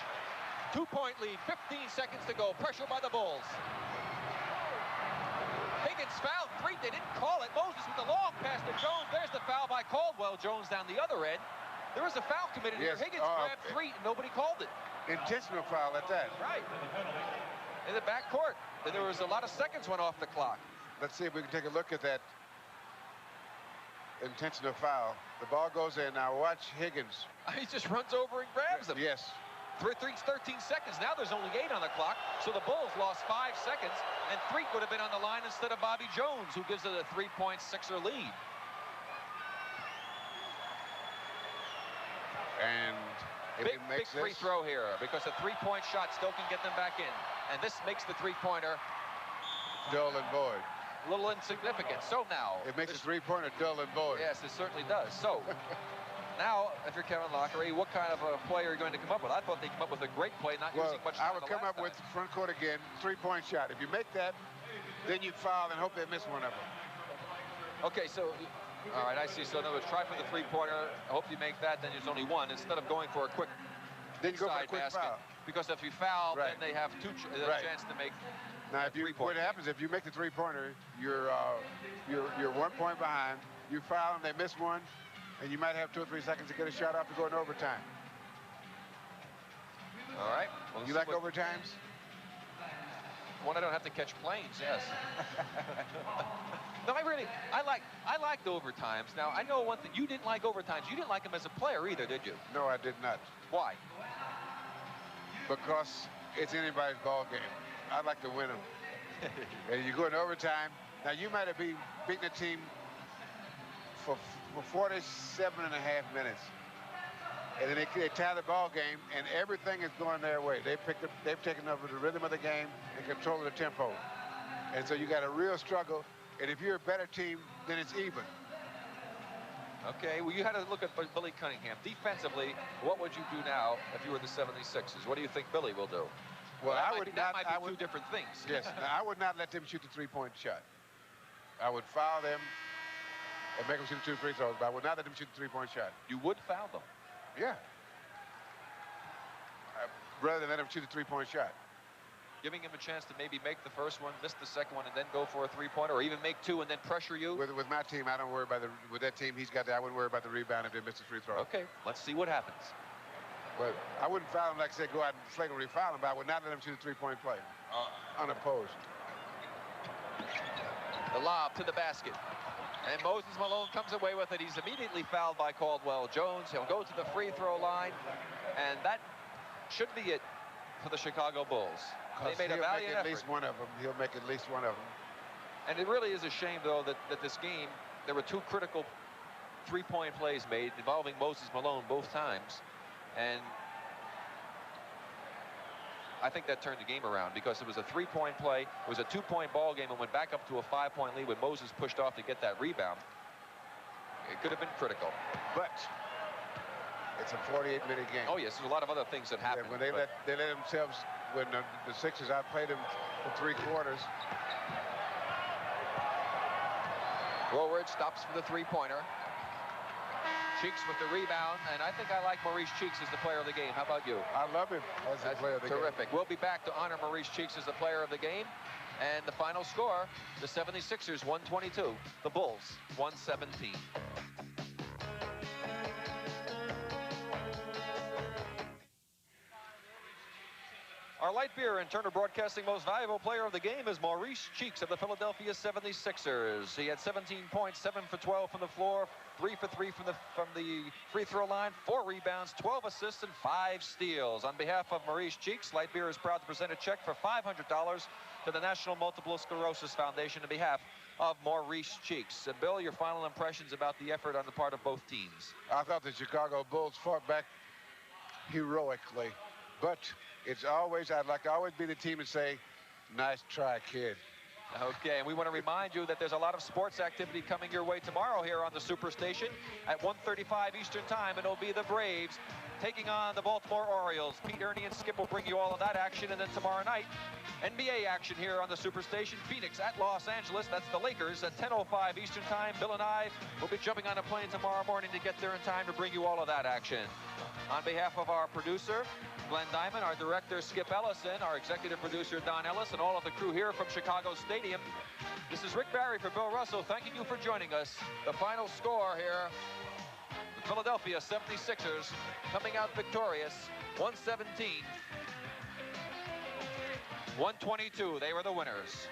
2-point lead, 15 seconds to go. Pressure by the Bulls. Higgins fouled 3. They didn't call it. Moses with the long pass to Jones. There's the foul by Caldwell. Jones down the other end. There was a foul committed here. Higgins grabbed 3. Nobody called it. Intentional foul at that. Right. In the backcourt. And there was a lot of seconds went off the clock. Let's see if we can take a look at that intentional foul. The ball goes in. Now watch Higgins. He just runs over and grabs them. Yes. 13 seconds. Now there's only 8 on the clock. So the Bulls lost 5 seconds. And Threet would have been on the line instead of Bobby Jones, who gives it a 3-point Sixer lead. And big free throw here, because a 3-point shot still can get them back in. And this makes the 3-pointer dull and void. A little insignificant. So now it makes a 3-pointer dull and void. Yes, it certainly does. So now, if you're Kevin Lockery, what kind of a play are you going to come up with? I thought they'd come up with a great play, not using much time. I would come up with front court again, 3-point shot. If you make that, then you foul and hope they miss one of them. Okay, so all right, I see. So in other words, try for the 3-pointer. I hope you make that. Then there's only one instead of going for a quick inside basket. Foul. Because if you foul, then they have a chance to make. Now, what happens if you make the 3-pointer, you're 1 point behind. You foul and they miss one, and you might have 2 or 3 seconds to get a shot off to go in overtime. All right. Well, you like overtimes? One I don't have to catch planes. Yes. No, I liked overtimes. Now I know one thing. You didn't like overtimes. You didn't like them as a player either, did you? No, I did not. Why? Because it's anybody's ball game. I like to win them. And you go in overtime. Now you might have been beating a team for 47 and a half minutes. And then they tie the ball game, and everything is going their way. They've taken over the rhythm of the game and control of the tempo. And so you got a real struggle. And if you're a better team, then it's even. Okay, well, you had to look at Billy Cunningham. Defensively, what would you do now if you were the 76ers? What do you think Billy will do? Well, that might be two different things. Yes, I would not let them shoot the 3-point shot. I would foul them and make them shoot the 2 free throws, but I would not let them shoot the 3-point shot. You would foul them? Yeah. Rather than let them shoot the 3-point shot. Giving him a chance to maybe make the first one, miss the second one, and then go for a 3-pointer, or even make 2 and then pressure you? With my team, I don't worry about with that team he's got there, I wouldn't worry about the rebound if they miss the free throw. Okay, let's see what happens. But I wouldn't foul him, like I said, go out and flagrantly foul him, but I would not let him shoot a 3-point play, unopposed. The lob to the basket. And Moses Malone comes away with it. He's immediately fouled by Caldwell Jones. He'll go to the free throw line, and that should be it for the Chicago Bulls. They made a valiant effort. At least one of them. He'll make at least one of them. And it really is a shame, though, that this game, there were 2 critical 3-point plays made involving Moses Malone both times. And I think that turned the game around because it was a 3-point play. It was a 2-point ball game and went back up to a 5-point lead when Moses pushed off to get that rebound. It could have been critical. But it's a 48-minute game. Oh, yes, there's a lot of other things that happened. When they let themselves, when the Sixers outplayed them for 3 quarters. Woolridge stops for the 3-pointer. Cheeks with the rebound, and I think I like Maurice Cheeks as the player of the game. How about you? I love him as the player of the game. Terrific. We'll be back to honor Maurice Cheeks as the player of the game. And the final score, the 76ers 122, the Bulls 117. Our light beer and Turner Broadcasting most valuable player of the game is Maurice Cheeks of the Philadelphia 76ers. He had 17 points, 7 for 12 from the floor, 3 for 3 from the free throw line, 4 rebounds, 12 assists, and 5 steals. On behalf of Maurice Cheeks, Light Beer is proud to present a check for $500 to the National Multiple Sclerosis Foundation on behalf of Maurice Cheeks. And Bill, your final impressions about the effort on the part of both teams? I thought the Chicago Bulls fought back heroically. But it's always, I'd like to always be the team and say, nice try, kid. Okay, and we want to remind you that there's a lot of sports activity coming your way tomorrow here on the Superstation at 1:35 Eastern Time. It'll be the Braves taking on the Baltimore Orioles. Pete, Ernie, and Skip will bring you all of that action, and then tomorrow night, NBA action here on the Superstation. Phoenix at Los Angeles. That's the Lakers at 10:05 Eastern Time. Bill and I will be jumping on a plane tomorrow morning to get there in time to bring you all of that action. On behalf of our producer, Glenn Diamond, our director, Skip Ellison, our executive producer, Don Ellis, and all of the crew here from Chicago Stadium, this is Rick Barry for Bill Russell, thanking you for joining us. The final score here, the Philadelphia 76ers coming out victorious, 117-122. They were the winners.